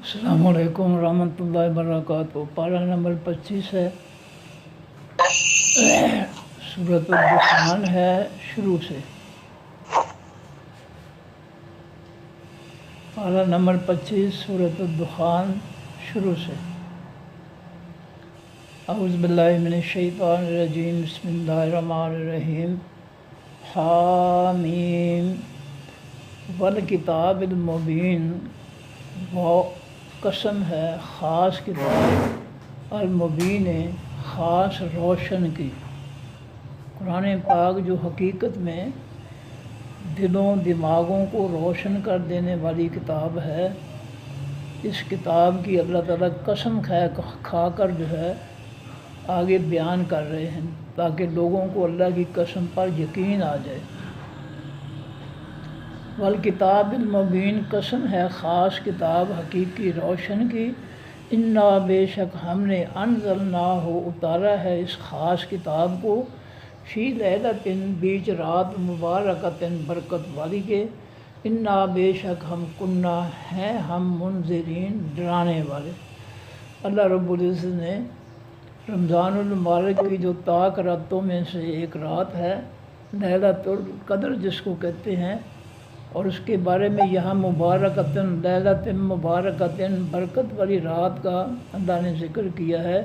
السلام علیکم ورحمۃ اللہ وبرکاتہ۔ پارہ نمبر 25 ہے، سورۃ الدخان ہے شروع سے۔ پارہ نمبر 25 سورۃ الدخان شروع سے۔ اعوذ باللہ من الشیطان الرجیم، بسم اللہ الرحمن الرحیم۔ حامیم والکتاب المبین، وہ قسم ہے خاص کتاب، المبین خاص روشن کی۔ قرآن پاک جو حقیقت میں دلوں دماغوں کو روشن کر دینے والی کتاب ہے، اس کتاب کی اللہ تعالیٰ قسم کھا کر جو ہے آگے بیان کر رہے ہیں تاکہ لوگوں کو اللہ کی قسم پر یقین آ جائے۔ والکتاب المبین، قسم ہے خاص کتاب حقیقی روشن کی۔ انا بے شک ہم نے انزلناہ اتارا ہے اس خاص کتاب کو، فی لیلۃ بیچ رات، مبارکۃ برکت والی کے۔ انا بے شک ہم کنہ ہیں ہم منذرین ڈرانے والے۔ اللہ رب العزت نے رمضان المبارک کی جو طاق راتوں میں سے ایک رات ہے، لیلۃ القدر جس کو کہتے ہیں، اور اس کے بارے میں یہاں مبارکۃ لیلۃ مبارکۃ برکت والی رات کا اللہ نے ذکر کیا ہے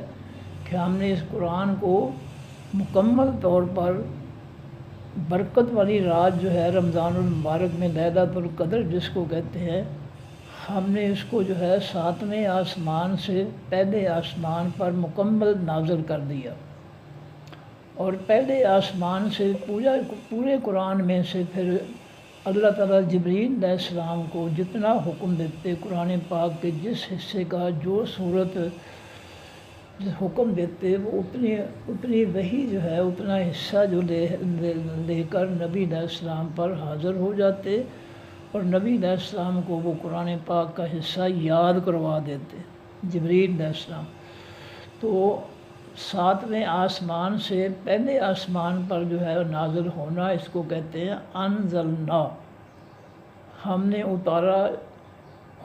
کہ ہم نے اس قرآن کو مکمل طور پر برکت والی رات جو ہے رمضان المبارک میں لیلۃ القدر جس کو کہتے ہیں، ہم نے اس کو جو ہے 7ویں آسمان سے پہلے آسمان پر مکمل نازل کر دیا، اور پہلے آسمان سے پورے قرآن میں سے پھر اللہ تعالیٰ جبریل علیہ السلام کو جتنا حکم دیتے، قرآن پاک کے جس حصے کا جو صورت حکم دیتے، وہ اتنی وحی جو ہے اتنا حصہ جو لے کر نبی علیہ السلام پر حاضر ہو جاتے، اور نبی علیہ السلام کو وہ قرآن پاک کا حصہ یاد کروا دیتے جبریل علیہ السلام۔ تو 7ویں آسمان سے پہلے آسمان پر جو ہے نازل ہونا، اس کو کہتے ہیں انزلنا، ہم نے اتارا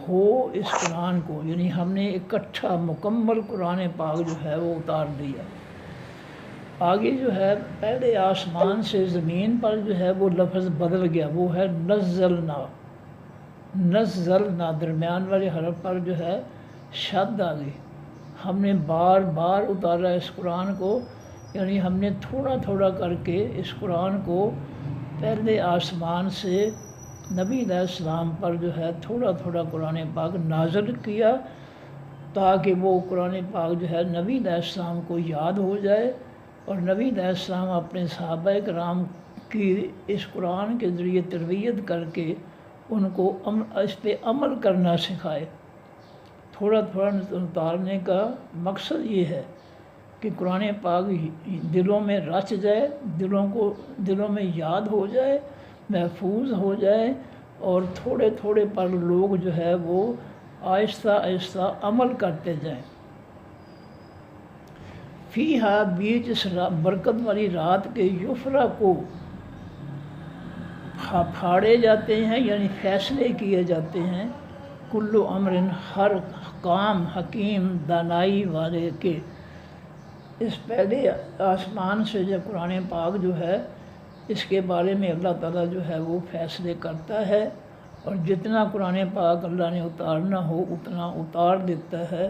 ہو اس قرآن کو، یعنی ہم نے اکٹھا مکمل قرآن پاک جو ہے وہ اتار دیا۔ آگے جو ہے پہلے آسمان سے زمین پر جو ہے وہ لفظ بدل گیا، وہ ہے نزلنا۔ نزلنا درمیان والے حرف پر جو ہے شد آ گئی۔ ہم نے بار بار اتارا اس قرآن کو، یعنی ہم نے تھوڑا تھوڑا کر کے اس قرآن کو پہلے آسمان سے نبی علیہ السلام پر جو ہے تھوڑا تھوڑا قرآن پاک نازل کیا، تاکہ وہ قرآن پاک جو ہے نبی علیہ السلام کو یاد ہو جائے، اور نبی علیہ السلام اپنے صحابہ کرام کی اس قرآن کے ذریعے تربیت کر کے ان کو اس پہ عمل کرنا سکھائے۔ تھوڑا تھوڑا اتارنے کا مقصد یہ ہے کہ قرآن پاک دلوں میں رچ جائے، دلوں میں یاد ہو جائے، محفوظ ہو جائے، اور تھوڑے تھوڑے پر لوگ جو ہے وہ آہستہ آہستہ عمل کرتے جائیں۔ فیہا بیچ اس برکت والی رات کے یفرا کو پھاڑے جاتے ہیں، یعنی فیصلے کیے جاتے ہیں، کل امر ہر کام حکیم دانائی والے کے۔ اس پہلے آسمان سے جب قرآن پاک جو ہے اس کے بارے میں اللہ تعالیٰ جو ہے وہ فیصلے کرتا ہے، اور جتنا قرآن پاک اللہ نے اتارنا ہو اتنا اتار دیتا ہے،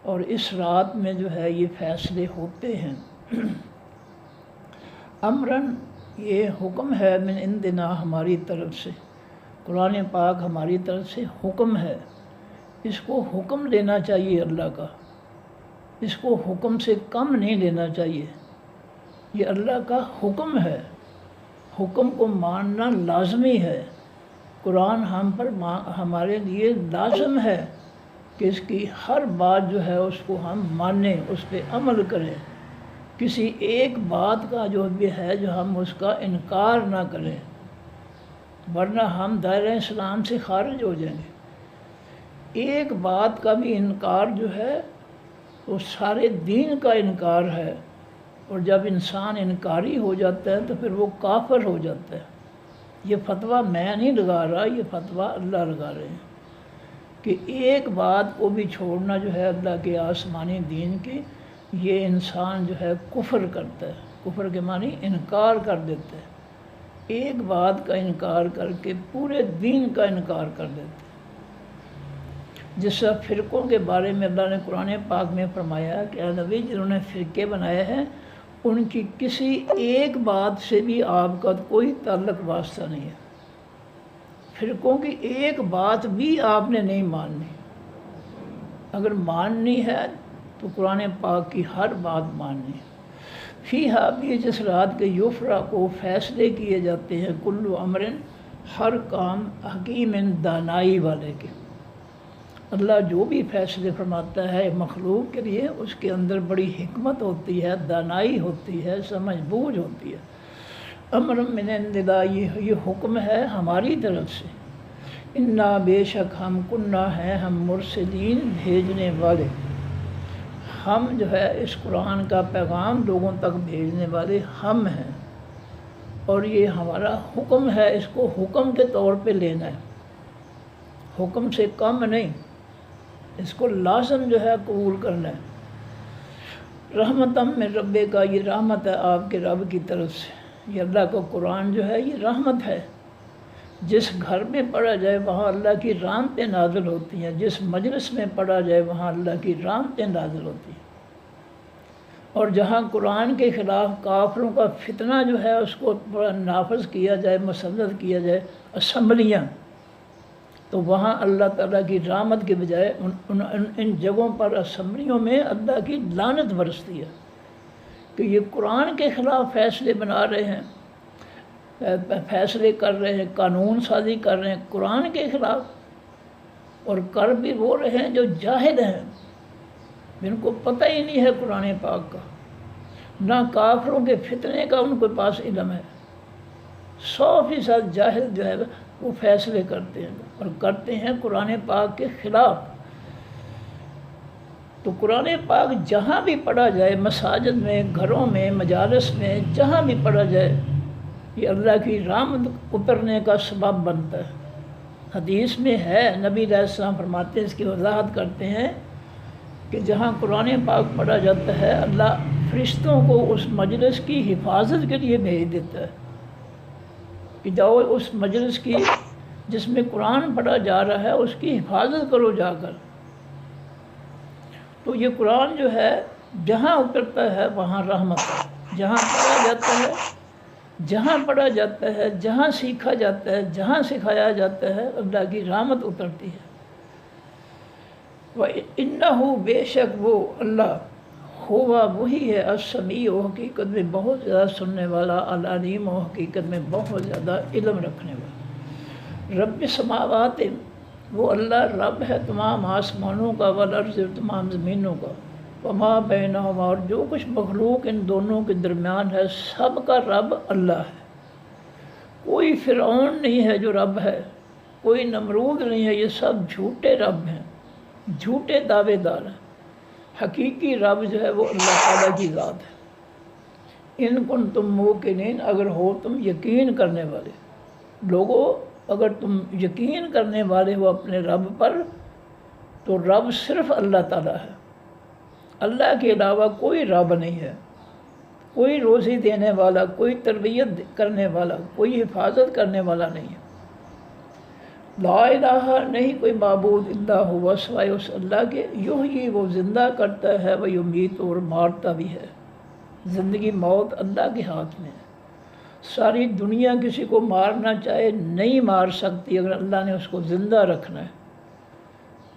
اور اس رات میں جو ہے یہ فیصلے ہوتے ہیں۔ امرن، یہ حکم ہے، من عندنا ہماری طرف سے، قرآن پاک ہماری طرف سے حکم ہے، اس کو حکم لینا چاہیے اللہ کا، اس کو حکم سے کم نہیں لینا چاہیے، یہ اللہ کا حکم ہے، حکم کو ماننا لازمی ہے۔ قرآن ہمارے لیے لازم ہے کہ اس کی ہر بات جو ہے اس کو ہم مانیں، اس پہ عمل کریں، کسی ایک بات کا جو بھی ہے جو ہم اس کا انکار نہ کریں، ورنہ ہم دائرہ اسلام سے خارج ہو جائیں گے۔ ایک بات کا بھی انکار جو ہے وہ سارے دین کا انکار ہے، اور جب انسان انکاری ہو جاتا ہے تو پھر وہ کافر ہو جاتا ہے۔ یہ فتویٰ میں نہیں لگا رہا، یہ فتویٰ اللہ لگا رہے ہیں۔ کہ ایک بات کو بھی چھوڑنا جو ہے اللہ کے آسمانی دین کی، یہ انسان جو ہے کفر کرتا ہے، کفر کے معنی انکار کر دیتا ہے، ایک بات کا انکار کر کے پورے دین کا انکار کر دیتا ہے۔ جس طرح فرقوں کے بارے میں اللہ نے قرآن پاک میں فرمایا کہ اے نبی جنہوں نے فرقے بنائے ہیں ان کی کسی ایک بات سے بھی آپ کا کوئی تعلق واسطہ نہیں ہے، فرقوں کی ایک بات بھی آپ نے نہیں ماننی، اگر ماننی ہے تو قرآن پاک کی ہر بات ماننی ہے۔ فیہا بھی جس رات کے یفرا کو فیصلے کیے جاتے ہیں، کل امر ہر کام، حکیم دانائی والے کے، اللہ جو بھی فیصلے فرماتا ہے مخلوق کے لیے اس کے اندر بڑی حکمت ہوتی ہے، دانائی ہوتی ہے، سمجھ بوجھ ہوتی ہے۔ امر من عند اللہ، یہ حکم ہے ہماری طرف سے، انا بے شک ہم، کنہ ہیں ہم، مرسلین بھیجنے والے، ہم جو ہے اس قرآن کا پیغام لوگوں تک بھیجنے والے ہم ہیں، اور یہ ہمارا حکم ہے، اس کو حکم کے طور پہ لینا ہے، حکم سے کم نہیں، اس کو لازم جو ہے قبول کرنا ہے۔ رحمتم من رب کا، یہ رحمت ہے آپ کے رب کی طرف سے، یہ اللہ کا قرآن جو ہے یہ رحمت ہے، جس گھر میں پڑھا جائے وہاں اللہ کی رحمتیں نازل ہوتی ہیں، جس مجلس میں پڑھا جائے وہاں اللہ کی رحمتیں نازل ہوتی ہیں، اور جہاں قرآن کے خلاف کافروں کا فتنہ جو ہے اس کو نافذ کیا جائے، مسلط کیا جائے، اسمبلیاں، تو وہاں اللہ تعالیٰ کی رحمت کے بجائے ان جگہوں پر اسمبلیوں میں اللہ کی لعنت برستی ہے کہ یہ قرآن کے خلاف فیصلے بنا رہے ہیں، فیصلے کر رہے ہیں، قانون سازی کر رہے ہیں قرآن کے خلاف، اور کر بھی وہ رہے ہیں جو جاہل ہیں، جن کو پتہ ہی نہیں ہے قرآن پاک کا، نہ کافروں کے فتنے کا ان کے پاس علم ہے، 100% جاہل جو ہے وہ فیصلے کرتے ہیں اور کرتے ہیں قرآن پاک کے خلاف۔ تو قرآن پاک جہاں بھی پڑھا جائے، مساجد میں، گھروں میں، مجالس میں، جہاں بھی پڑھا جائے یہ اللہ کی رحمت اترنے کا سبب بنتا ہے۔ حدیث میں ہے، نبی علیہ السلام فرماتے ہیں، اس کی وضاحت کرتے ہیں کہ جہاں قرآن پاک پڑھا جاتا ہے اللہ فرشتوں کو اس مجلس کی حفاظت کے لیے بھیج دیتا ہے کہ جاؤ اس مجلس کی جس میں قرآن پڑھا جا رہا ہے اس کی حفاظت کرو جا کر۔ تو یہ قرآن جو ہے جہاں اترتا ہے وہاں رحمت ہے، جہاں پڑھا جاتا ہے، جہاں پڑھا جاتا ہے، جہاں سیکھا جاتا ہے، جہاں سکھایا جاتا ہے اللہ کی رحمت اترتی ہے۔ وَإِنَّهُ بے شک وہ اللہ، ہوا وہی ہے، السمیع و حقیقت میں بہت زیادہ سننے والا، العلیم و حقیقت میں بہت زیادہ علم رکھنے والا۔ رب سماوات، وہ اللہ رب ہے تمام آسمانوں کا، والارض، تمام زمینوں کا، وما بینہما، اور جو کچھ مخلوق ان دونوں کے درمیان ہے، سب کا رب اللہ ہے۔ کوئی فرعون نہیں ہے جو رب ہے، کوئی نمرود نہیں ہے، یہ سب جھوٹے رب ہیں، جھوٹے دعوے دار ہیں۔ حقیقی رب جو ہے وہ اللہ تعالیٰ کی ذات ہے۔ ان کنتم موقنین، اگر ہو تم یقین کرنے والے لوگوں، اگر تم یقین کرنے والے ہو اپنے رب پر، تو رب صرف اللہ تعالیٰ ہے، اللہ کے علاوہ کوئی رب نہیں ہے، کوئی روزی دینے والا، کوئی تربیت کرنے والا، کوئی حفاظت کرنے والا نہیں ہے۔ لا الہ، نہیں کوئی معبود الا ہوا، سوائے اس اللہ کے، یحیی، وہ زندہ کرتا ہے، وہ یمیت، اور مارتا بھی ہے۔ زندگی موت اللہ کے ہاتھ میں ہے۔ ساری دنیا کسی کو مارنا چاہے نہیں مار سکتی اگر اللہ نے اس کو زندہ رکھنا ہے،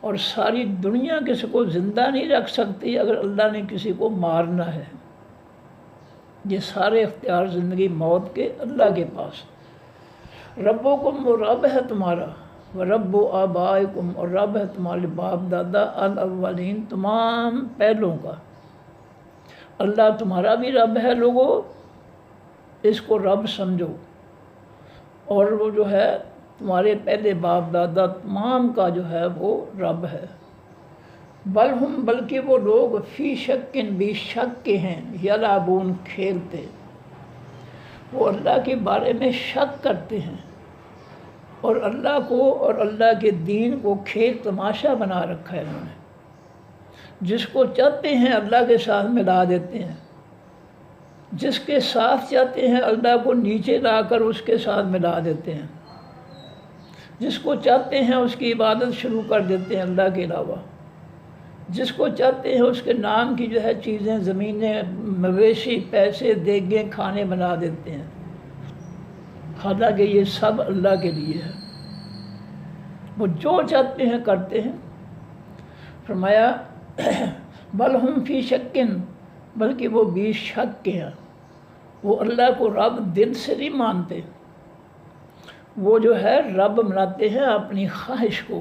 اور ساری دنیا کسی کو زندہ نہیں رکھ سکتی اگر اللہ نے کسی کو مارنا ہے۔ یہ سارے اختیار زندگی موت کے اللہ کے پاس۔ ربکم، وہ رب ہے تمہارا، ورب آبائکم، اور رب ہے تمہارے باپ دادا، الاولین، تمام پہلوں کا۔ اللہ تمہارا بھی رب ہے لوگوں، اس کو رب سمجھو، اور وہ جو ہے تمہارے پہلے باپ دادا تمام کا جو ہے وہ رب ہے۔ بلکہ وہ لوگ فی شکن، بھی شک کے ہیں، یلعبون، کھیلتے، وہ اللہ کے بارے میں شک کرتے ہیں، اور اللہ کو اور اللہ کے دین کو کھیل تماشا بنا رکھا ہے انہوں نے۔ جس کو چاہتے ہیں اللہ کے ساتھ ملا دیتے ہیں، جس کے ساتھ چاہتے ہیں اللہ کو نیچے لا کر اس کے ساتھ ملا دیتے ہیں، جس کو چاہتے ہیں اس کی عبادت شروع کر دیتے ہیں اللہ کے علاوہ، جس کو چاہتے ہیں اس کے نام کی چیزیں، زمینیں، مویشی، پیسے، دیگیں، کھانے بنا دیتے ہیں، حالانکہ یہ سب اللہ کے لیے ہے۔ وہ جو چاہتے ہیں کرتے ہیں۔ فرمایا بل ہم فی شکن، بلکہ وہ بھی شک کے ہیں، وہ اللہ کو رب دل سے نہیں مانتے، وہ رب مناتے ہیں اپنی خواہش کو۔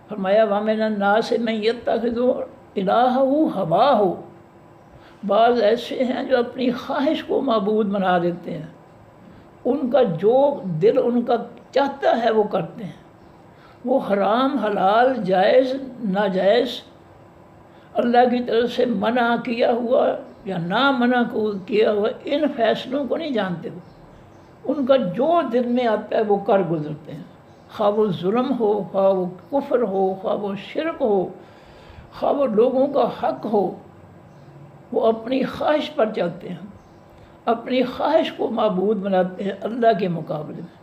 فرمایا وَمِنَ النَّاسِ مَن يَتَّخِذُ إِلَٰهَهُ هَوَاهُ، بعض ایسے ہیں جو اپنی خواہش کو معبود بنا دیتے ہیں، ان کا جو دل ان کا چاہتا ہے وہ کرتے ہیں، وہ حرام حلال جائز ناجائز اللہ کی طرف سے منع کیا ہوا یا نہ منع کیا ہوا ان فیصلوں کو نہیں جانتے، وہ ان کا جو دل میں آتا ہے وہ کر گزرتے ہیں، خواہ وہ ظلم ہو، خواہ وہ کفر ہو، خواہ وہ شرک ہو، خواہ وہ لوگوں کا حق ہو، وہ اپنی خواہش پر چلتے ہیں، اپنی خواہش کو معبود بناتے ہیں اللہ کے مقابلے میں،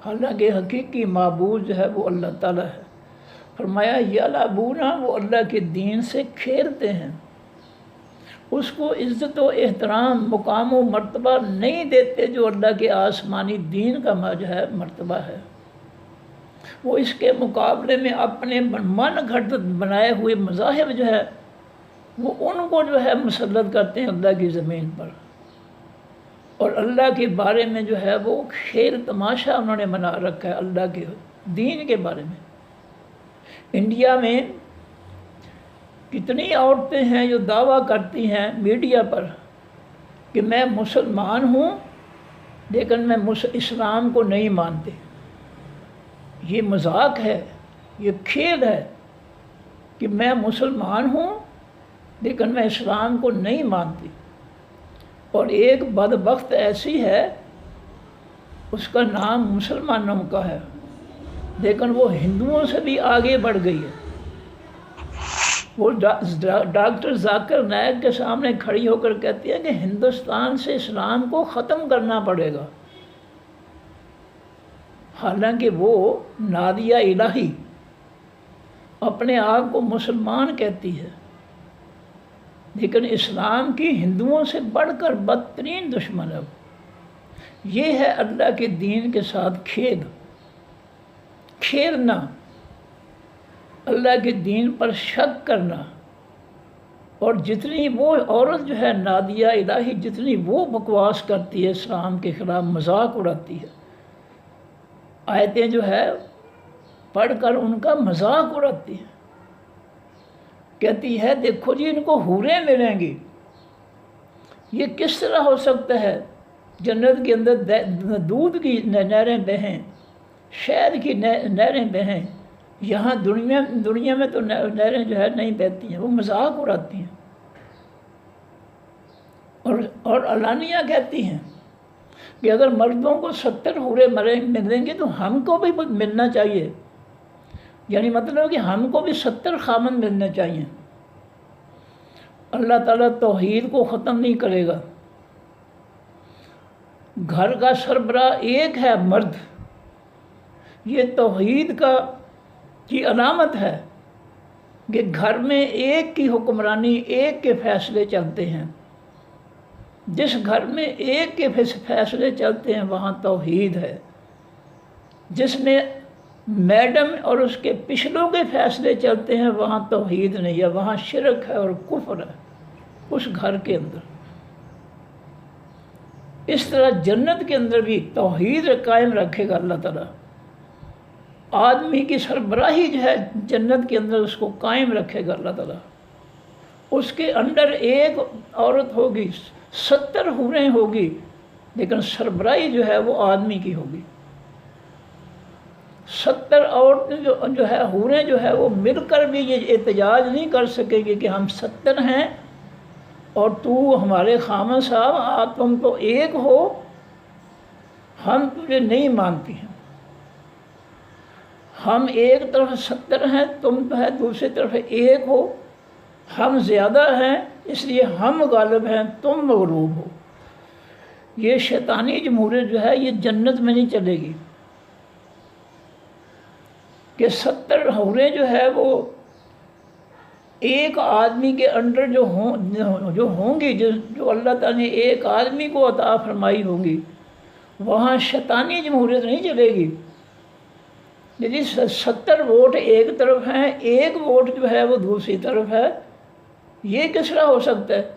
حالانکہ حقیقی معبود وہ اللہ تعالیٰ ہے۔ فرمایا یلعبون، وہ اللہ کے دین سے کھیلتے ہیں، اس کو عزت و احترام، مقام و مرتبہ نہیں دیتے جو اللہ کے آسمانی دین کا مرتبہ ہے۔ وہ اس کے مقابلے میں اپنے من گھڑت بنائے ہوئے مذاہب وہ ان کو مسلط کرتے ہیں اللہ کی زمین پر، اور اللہ کے بارے میں وہ کھیل تماشا انہوں نے بنا رکھا ہے اللہ کے دین کے بارے میں۔ انڈیا میں کتنی عورتیں ہیں جو دعویٰ کرتی ہیں میڈیا پر کہ میں مسلمان ہوں لیکن میں اسلام کو نہیں مانتے۔ یہ مذاق ہے، یہ کھیل ہے کہ میں مسلمان ہوں لیکن میں اسلام کو نہیں مانتی، اور ایک بدبخت ایسی ہے اس کا نام مسلمانوں کا ہے لیکن وہ ہندوؤں سے بھی آگے بڑھ گئی ہے۔ وہ ڈاکٹر ذاکر نائک کے سامنے کھڑی ہو کر کہتی ہے کہ ہندوستان سے اسلام کو ختم کرنا پڑے گا، حالانکہ وہ نادیہ الہی اپنے آپ کو مسلمان کہتی ہے، لیکن اسلام کی ہندوؤں سے بڑھ کر بدترین دشمن ہے۔ یہ ہے اللہ کے دین کے ساتھ کھیلنا، اللہ کے دین پر شک کرنا، اور جتنی وہ عورت نادیہ الہی جتنی وہ بکواس کرتی ہے، اسلام کے خلاف مذاق اڑاتی ہے، آیتیں پڑھ کر ان کا مذاق اڑاتی ہے، کہتی ہے دیکھو جی ان کو حوریں ملیں گی، یہ کس طرح ہو سکتا ہے جنت کے اندر دودھ کی نہریں بہیں، شہد کی نہریں بہیں، یہاں دنیا میں تو نہریں نہیں بہتی ہیں۔ وہ مذاق اڑاتی ہیں اور علانیہ کہتی ہیں کہ اگر مردوں کو 70 حوریں ملیں گے تو ہم کو بھی ملنا چاہیے، یعنی مطلب کہ ہم کو بھی 70 خامن ملنے چاہیے۔ اللہ تعالیٰ توحید کو ختم نہیں کرے گا۔ گھر کا سربراہ ایک ہے مرد، یہ توحید کی علامت ہے کہ گھر میں ایک کی حکمرانی، ایک کے فیصلے چلتے ہیں۔ جس گھر میں ایک کے فیصلے چلتے ہیں وہاں توحید ہے، جس میں میڈم اور اس کے پچھلوں کے فیصلے چلتے ہیں وہاں توحید نہیں ہے، وہاں شرک ہے اور کفر ہے اس گھر کے اندر۔ اس طرح جنت کے اندر بھی توحید قائم رکھے گا اللہ تعالیٰ، آدمی کی سربراہی جنت کے اندر اس کو قائم رکھے گا اللہ تعالیٰ۔ اس کے اندر ایک عورت ہوگی، 70 حوریں ہوگی، لیکن سربراہی وہ آدمی کی ہوگی۔ 70 عورتیں حوریں وہ مل کر بھی یہ احتجاج نہیں کر سکے گی کہ ہم 70 ہیں اور تو ہمارے خامن صاحب تم تو ایک ہو، ہم تجھے نہیں مانتی ہیں۔ ہم ایک طرف 70 ہیں، تم ہے دوسری طرف ایک ہو، ہم زیادہ ہیں اس لیے ہم غالب ہیں، تم مغلوب ہو۔ یہ شیطانی جمہوریت جو ہے یہ جنت میں نہیں چلے گی کہ 70 حوریں جو ہے وہ ایک آدمی کے انڈر جو ہوں گی، جو اللہ تعالیٰ نے ایک آدمی کو عطا فرمائی ہوں گی، وہاں شیطانی جمہوریت نہیں چلے گی۔ یعنی 70 ووٹ ایک طرف ہیں، ایک ووٹ جو ہے وہ دوسری طرف ہے، یہ کس طرح ہو سکتا ہے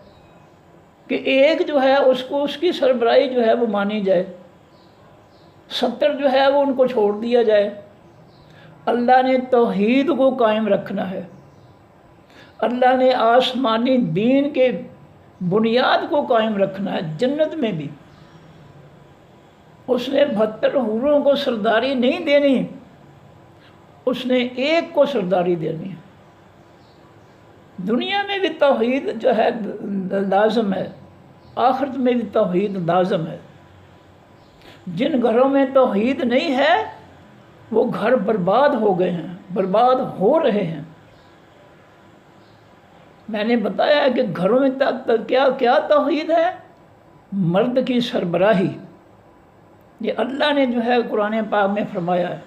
کہ ایک جو ہے اس کو اس کی سربراہی جو ہے وہ مانی جائے، 70 جو ہے وہ ان کو چھوڑ دیا جائے؟ اللہ نے توحید کو قائم رکھنا ہے، اللہ نے آسمانی دین کے بنیاد کو قائم رکھنا ہے۔ جنت میں بھی اس نے 72 حوروں کو سرداری نہیں دینی، اس نے ایک کو سرداری دینی ہے۔ دنیا میں بھی توحید جو ہے لازم ہے، آخرت میں بھی توحید لازم ہے۔ جن گھروں میں توحید نہیں ہے وہ گھر برباد ہو گئے ہیں، برباد ہو رہے ہیں۔ میں نے بتایا ہے کہ گھروں میں کیا توحید ہے؟ مرد کی سربراہی۔ یہ اللہ نے جو ہے قرآن پاک میں فرمایا ہے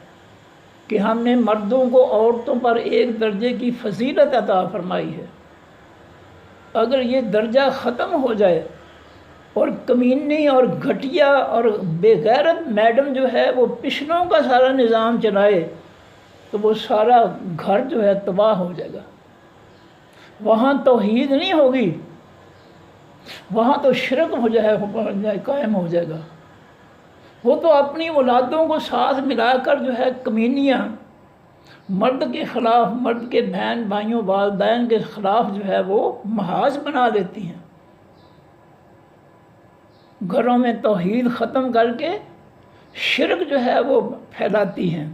کہ ہم نے مردوں کو عورتوں پر ایک درجے کی فضیلت عطا فرمائی ہے۔ اگر یہ درجہ ختم ہو جائے اور کمینی اور گھٹیا اور بے غیرت میڈم جو ہے وہ پشنوں کا سارا نظام چلائے تو وہ سارا گھر جو ہے تباہ ہو جائے گا۔ وہاں توحید نہیں ہوگی، وہاں تو شرک ہو جائے قائم ہو جائے گا۔ وہ تو اپنی اولادوں کو ساتھ ملا کر جو ہے کمینیاں مرد کے خلاف، مرد کے بہن بھائیوں والدین کے خلاف جو ہے وہ محاذ بنا لیتی ہیں، گھروں میں توحید ختم کر کے شرک جو ہے وہ پھیلاتی ہیں۔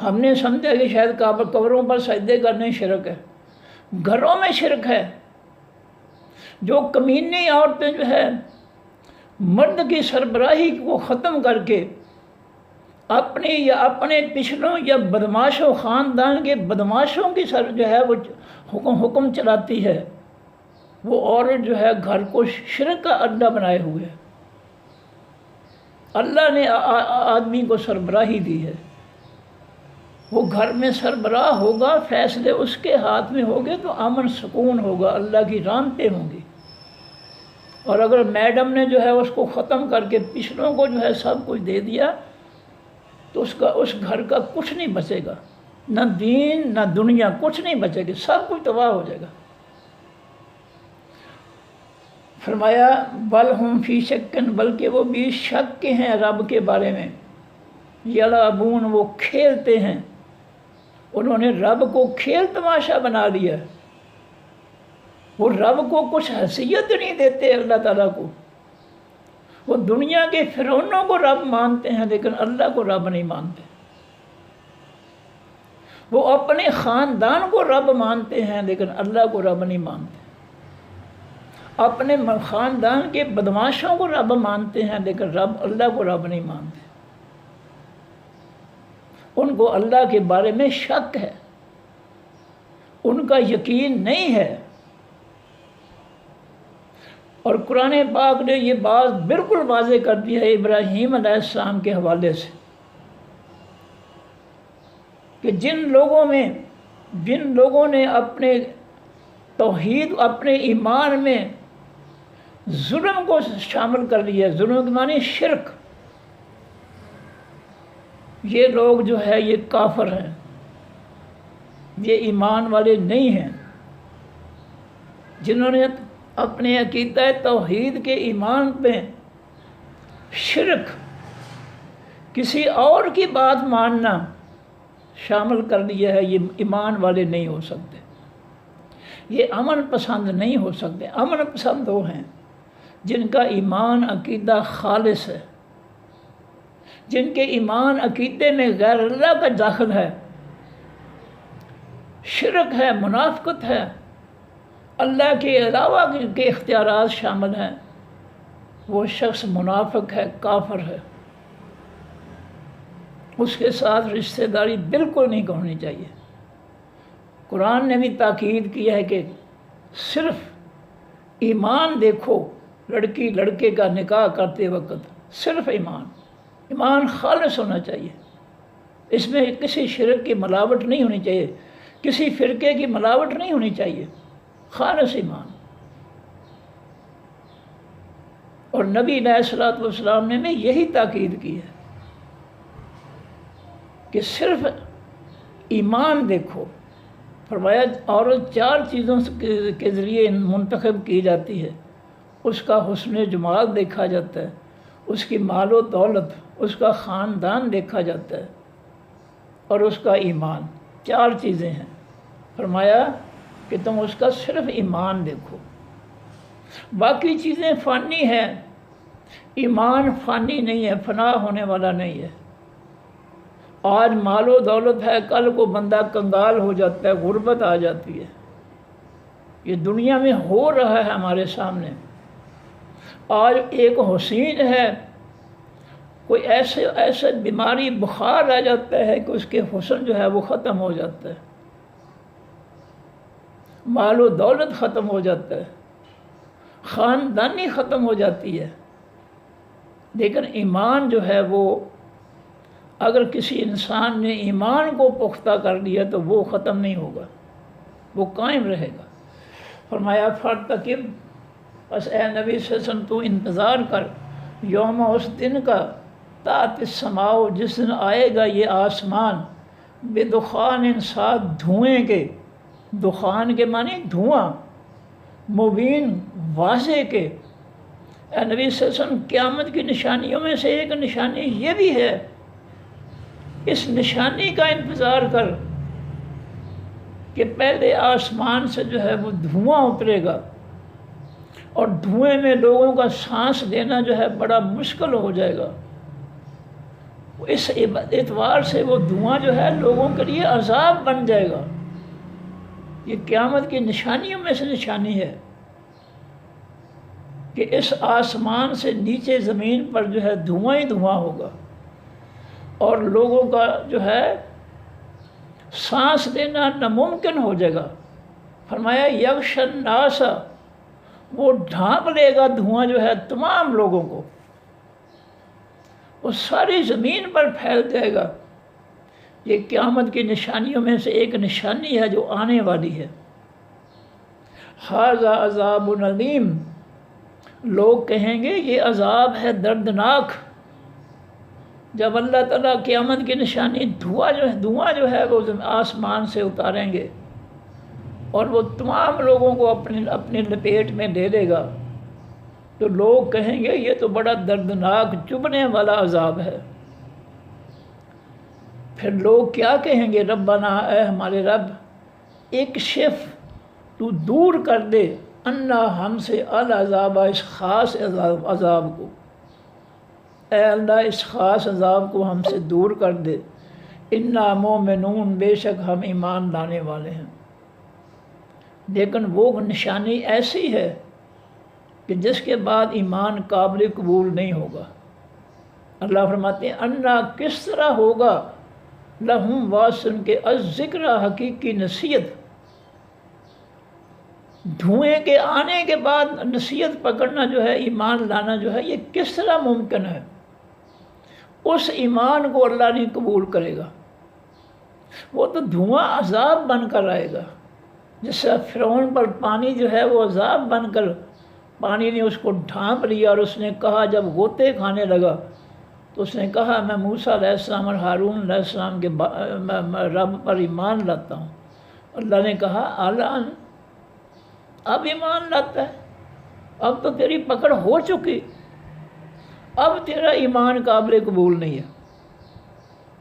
ہم نے سمجھا کہ شاید قبروں پر سجدے کرنے شرک ہے، گھروں میں شرک ہے۔ جو کمینی عورتیں جو ہے مرد کی سربراہی کو ختم کر کے اپنی یا اپنے پچھلوں یا بدماشوں، خاندان کے بدماشوں کی سر جو ہے وہ حکم چلاتی ہے، وہ عورت جو ہے گھر کو شرک کا اڈا بنائے ہوئے ہے۔ اللہ نے آدمی کو سربراہی دی ہے، وہ گھر میں سربراہ ہوگا، فیصلے اس کے ہاتھ میں ہوگے تو امن سکون ہوگا، اللہ کی رحمتیں ہوں گی۔ اور اگر میڈم نے جو ہے اس کو ختم کر کے پچھلوں کو جو ہے سب کچھ دے دیا تو اس گھر کا کچھ نہیں بچے گا، نہ دین نہ دنیا، کچھ نہیں بچے گی، سب کچھ تباہ ہو جائے گا۔ فرمایا بل ہم فی شکن، بلکہ وہ بھی شک کے ہیں رب کے بارے میں، یلعبون، وہ کھیلتے ہیں، انہوں نے رب کو کھیل تماشا بنا لیا، وہ رب کو کچھ حیثیت نہیں دیتے اللہ تعالیٰ کو۔ وہ دنیا کے فرعونوں کو رب مانتے ہیں لیکن اللہ کو رب نہیں مانتے۔ وہ اپنے خاندان کو رب مانتے ہیں لیکن اللہ کو رب نہیں مانتے۔ اپنے خاندان کے بدماشوں کو رب مانتے ہیں لیکن اللہ کو رب نہیں مانتے۔ ان کو اللہ کے بارے میں شک ہے، ان کا یقین نہیں ہے۔ اور قرآن پاک نے یہ بات بالکل واضح کر دی ہے ابراہیم علیہ السلام کے حوالے سے کہ جن لوگوں نے اپنے توحید، اپنے ایمان میں ظلم کو شامل کر لیا، ظلم کے معنی شرک، یہ لوگ جو ہے یہ کافر ہیں، یہ ایمان والے نہیں ہیں۔ جنہوں نے اپنے عقیدہ توحید کے ایمان پہ شرک، کسی اور کی بات ماننا شامل کر لیا ہے، یہ ایمان والے نہیں ہو سکتے، یہ امن پسند نہیں ہو سکتے۔ امن پسند وہ ہیں جن کا ایمان عقیدہ خالص ہے، جن کے ایمان عقیدے میں غیر اللہ کا داخل ہے، شرک ہے، منافقت ہے، اللہ کے علاوہ کے اختیارات شامل ہیں، وہ شخص منافق ہے، کافر ہے۔ اس کے ساتھ رشتہ داری بالکل نہیں کرنی چاہیے۔ قرآن نے بھی تاکید کیا ہے کہ صرف ایمان دیکھو، لڑکی لڑکے کا نکاح کرتے وقت صرف ایمان خالص ہونا چاہیے، اس میں کسی شرک کی ملاوٹ نہیں ہونی چاہیے، کسی فرقے کی ملاوٹ نہیں ہونی چاہیے، خالص ایمان۔ اور نبی علیہ الصلوۃ والسلام نے بھی یہی تاکید کی ہے کہ صرف ایمان دیکھو۔ فرمایا عورت 4 چیزوں کے ذریعے منتخب کی جاتی ہے، اس کا حسن جمال دیکھا جاتا ہے، اس کی مال و دولت، اس کا خاندان دیکھا جاتا ہے، اور اس کا ایمان۔ 4 چیزیں ہیں۔ فرمایا کہ تم اس کا صرف ایمان دیکھو، باقی چیزیں فانی ہیں، ایمان فانی نہیں ہے، فنا ہونے والا نہیں ہے۔ آج مال و دولت ہے، کل کو بندہ کنگال ہو جاتا ہے، غربت آ جاتی ہے۔ یہ دنیا میں ہو رہا ہے ہمارے سامنے۔ آج ایک حسین ہے، کوئی ایسے بیماری بخار آ جاتا ہے کہ اس کے حسن جو ہے وہ ختم ہو جاتا ہے، مال و دولت ختم ہو جاتا ہے، خاندانی ختم ہو جاتی ہے۔ لیکن ایمان جو ہے وہ، اگر کسی انسان نے ایمان کو پختہ کر لیا تو وہ ختم نہیں ہوگا، وہ قائم رہے گا۔ فرمایا فارتقب، بس اے نبی صلی اللہ علیہ وسلم تو انتظار کر، یوم اس دن کا، تات السماء جس دن آئے گا یہ آسمان، بے دخان ساتھ دھوئیں کے، دخان کے معنی دھواں، مبین واضح کے۔ اے نبی صلی اللہ علیہ وسلم قیامت کی نشانیوں میں سے ایک نشانی یہ بھی ہے، اس نشانی کا انتظار کر کہ پہلے آسمان سے جو ہے وہ دھواں اترے گا، اور دھوئیں میں لوگوں کا سانس لینا جو ہے بڑا مشکل ہو جائے گا۔ اس اعتبار سے وہ دھواں جو ہے لوگوں کے لیے عذاب بن جائے گا۔ یہ قیامت کی نشانیوں میں سے نشانی ہے کہ اس آسمان سے نیچے زمین پر جو ہے دھواں ہی دھواں ہوگا، اور لوگوں کا جو ہے سانس لینا ناممکن ہو جائے گا۔ فرمایا یغش الناس، وہ ڈھانپ لے گا دھواں جو ہے تمام لوگوں کو، وہ ساری زمین پر پھیل جائے گا۔ یہ قیامت کی نشانیوں میں سے ایک نشانی ہے جو آنے والی ہے۔ ھذا عذاب علیم، لوگ کہیں گے یہ عذاب ہے دردناک۔ جب اللہ تعالیٰ قیامت کی نشانی دھواں جو ہے وہ آسمان سے اتاریں گے، اور وہ تمام لوگوں کو اپنی لپیٹ میں لے لے گا، تو لوگ کہیں گے یہ تو بڑا دردناک چبھنے والا عذاب ہے۔ پھر لوگ کیا کہیں گے؟ ربنا، اے ہمارے رب، اکشف، تو دور کر دے، انا، ہم سے، العذاب، اس خاص عذاب کو، اے اللہ اس خاص عذاب کو ہم سے دور کر دے، انا مومنون، بے شک ہم ایمان لانے والے ہیں۔ لیکن وہ نشانی ایسی ہے کہ جس کے بعد ایمان قابل قبول نہیں ہوگا۔ اللہ فرماتے ہیں انا، کس طرح ہوگا، لہم واسن کے، الذکر، حقیقی نصیحت، دھوئیں کے آنے کے بعد نصیحت پکڑنا جو ہے، ایمان لانا جو ہے، یہ کس طرح ممکن ہے؟ اس ایمان کو اللہ نہیں قبول کرے گا، وہ تو دھواں عذاب بن کر آئے گا۔ جس سے فرعون پر پانی جو ہے وہ عذاب بن کر، پانی نے اس کو ڈھانپ لیا، اور اس نے کہا، جب غوطے کھانے لگا تو اس نے کہا میں موسیٰ علیہ السلام اور ہارون علیہ السلام کے رب پر ایمان لاتا ہوں۔ اللہ نے کہا الان، اب ایمان لاتا ہے؟ اب تو تیری پکڑ ہو چکی، اب تیرا ایمان قابل قبول نہیں ہے۔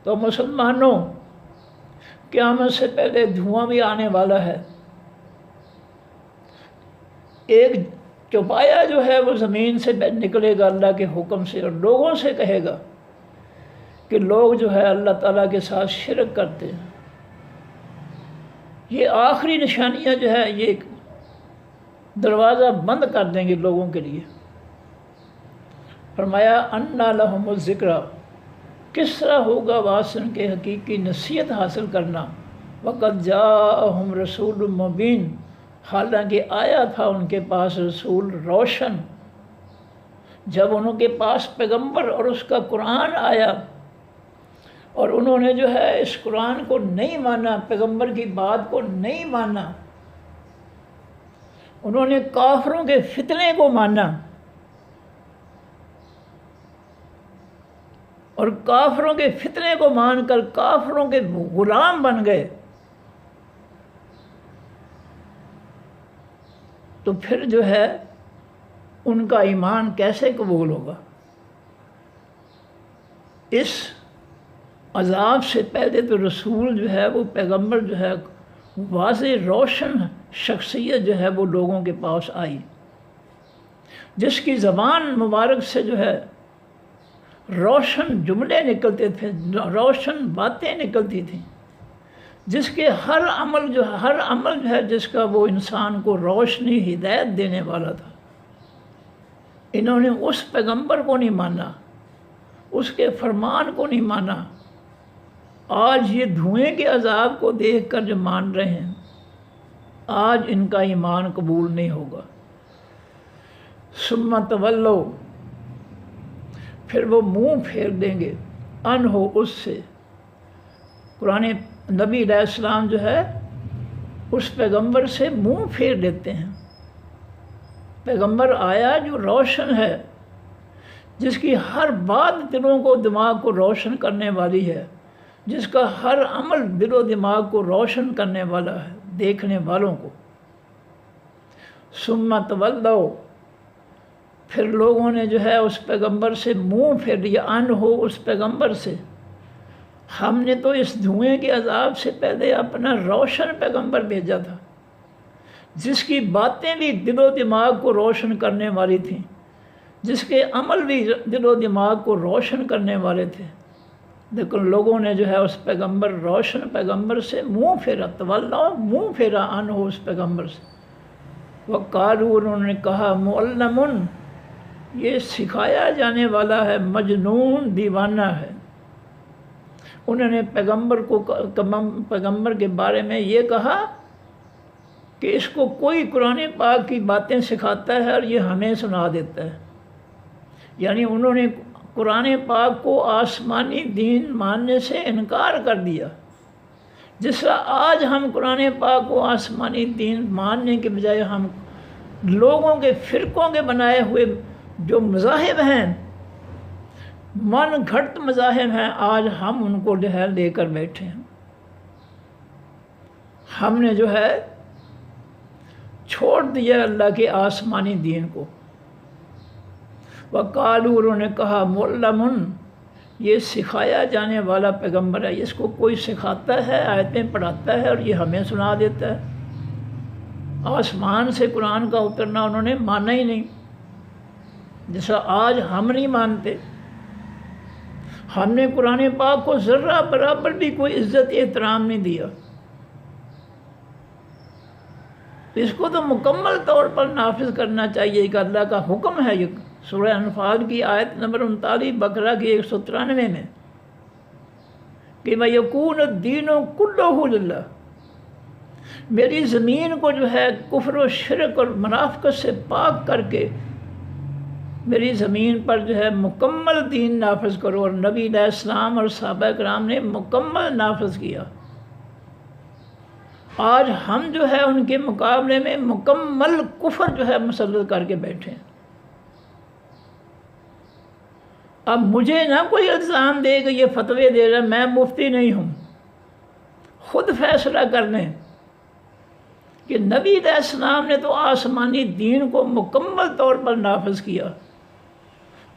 تو مسلمانوں، قیامت سے پہلے دھواں بھی آنے والا ہے۔ ایک چوپایا جو ہے وہ زمین سے نکلے گا اللہ کے حکم سے، اور لوگوں سے کہے گا کہ لوگ جو ہے اللہ تعالیٰ کے ساتھ شرک کرتے ہیں۔ یہ آخری نشانیاں جو ہے یہ دروازہ بند کر دیں گے لوگوں کے لیے۔ فرمایا انا لہم الذکر، کس طرح ہوگا واسن کے حقیقی نصیحت حاصل کرنا؟ وقت جاءہم رسول مبین، حالانکہ آیا تھا ان کے پاس رسول روشن۔ جب انہوں کے پاس پیغمبر اور اس کا قرآن آیا اور انہوں نے جو ہے اس قرآن کو نہیں مانا، پیغمبر کی بات کو نہیں مانا، انہوں نے کافروں کے فتنے کو مانا اور کافروں کے فتنے کو مان کر کافروں کے غلام بن گئے، تو پھر جو ہے ان کا ایمان کیسے قبول ہوگا؟ اس عذاب سے پہلے تو رسول جو ہے وہ پیغمبر جو ہے واضح روشن شخصیت جو ہے وہ لوگوں کے پاس آئی، جس کی زبان مبارک سے جو ہے روشن جملے نکلتے تھے، روشن باتیں نکلتی تھیں، جس کے ہر عمل جو ہے جس کا وہ انسان کو روشنی ہدایت دینے والا تھا۔ انہوں نے اس پیغمبر کو نہیں مانا، اس کے فرمان کو نہیں مانا۔ آج یہ دھوئیں کے عذاب کو دیکھ کر جو مان رہے ہیں، آج ان کا ایمان قبول نہیں ہوگا۔ ثم تولوا، پھر وہ منہ پھیر دیں گے، عنہ اس سے۔ قرآن نبی علیہ السلام جو ہے اس پیغمبر سے منہ پھیر دیتے ہیں۔ پیغمبر آیا جو روشن ہے، جس کی ہر بات دلوں کو دماغ کو روشن کرنے والی ہے، جس کا ہر عمل دل و دماغ کو روشن کرنے والا ہے دیکھنے والوں کو۔ ثم تولوا، پھر لوگوں نے جو ہے اس پیغمبر سے منہ پھیر لیا، عنہ اس پیغمبر سے۔ ہم نے تو اس دھوئیں کے عذاب سے پہلے اپنا روشن پیغمبر بھیجا تھا، جس کی باتیں بھی دل و دماغ کو روشن کرنے والی تھیں، جس کے عمل بھی دل و دماغ کو روشن کرنے والے تھے، لیکن لوگوں نے جو ہے اس پیغمبر روشن پیغمبر سے منہ پھیرا، تولوا منہ پھیرا عنہ اس پیغمبر سے۔ وقالوا، انہوں نے کہا، معلم، یہ سکھایا جانے والا ہے، مجنون دیوانہ ہے۔ انہوں نے پیغمبر کے بارے میں یہ کہا کہ اس کو کوئی قرآن پاک کی باتیں سکھاتا ہے اور یہ ہمیں سنا دیتا ہے۔ یعنی انہوں نے قرآن پاک کو آسمانی دین ماننے سے انکار کر دیا۔ جس طرح آج ہم قرآن پاک کو آسمانی دین ماننے کے بجائے ہم لوگوں کے فرقوں کے بنائے ہوئے جو مذاہب ہیں، من گھڑت مذاہب ہیں، آج ہم ان کو جو ہے لے کر بیٹھے ہیں۔ ہم نے جو ہے چھوڑ دیا اللہ کے آسمانی دین کو۔ وقالوا، انہوں نے کہا، معلم، یہ سکھایا جانے والا پیغمبر ہے، اس کو کوئی سکھاتا ہے، آیتیں پڑھاتا ہے اور یہ ہمیں سنا دیتا ہے۔ آسمان سے قرآن کا اترنا انہوں نے مانا ہی نہیں، جیسا آج ہم نہیں مانتے۔ ہم نے قرآن پاک کو ذرہ برابر بھی کوئی عزت احترام نہیں دیا۔ اس کو تو مکمل طور پر نافذ کرنا چاہیے کہ اللہ کا حکم ہے۔ یہ سورہ انفال کی آیت نمبر 39، بقرہ کی 193 میں کہ وَيَكُونَ الدِّينُ كُلُّهُ لِلَّهِ، میری زمین کو جو ہے کفر و شرک اور منافقت سے پاک کر کے میری زمین پر جو ہے مکمل دین نافذ کرو، اور نبی علیہ السلام اور صحابہ کرام نے مکمل نافذ کیا۔ آج ہم جو ہے ان کے مقابلے میں مکمل کفر جو ہے مسلط کر کے بیٹھے ہیں۔ اب مجھے نہ کوئی الزام دے کہ یہ فتوے دے رہا، میں مفتی نہیں ہوں، خود فیصلہ کر لیں کہ نبی علیہ السلام نے تو آسمانی دین کو مکمل طور پر نافذ کیا،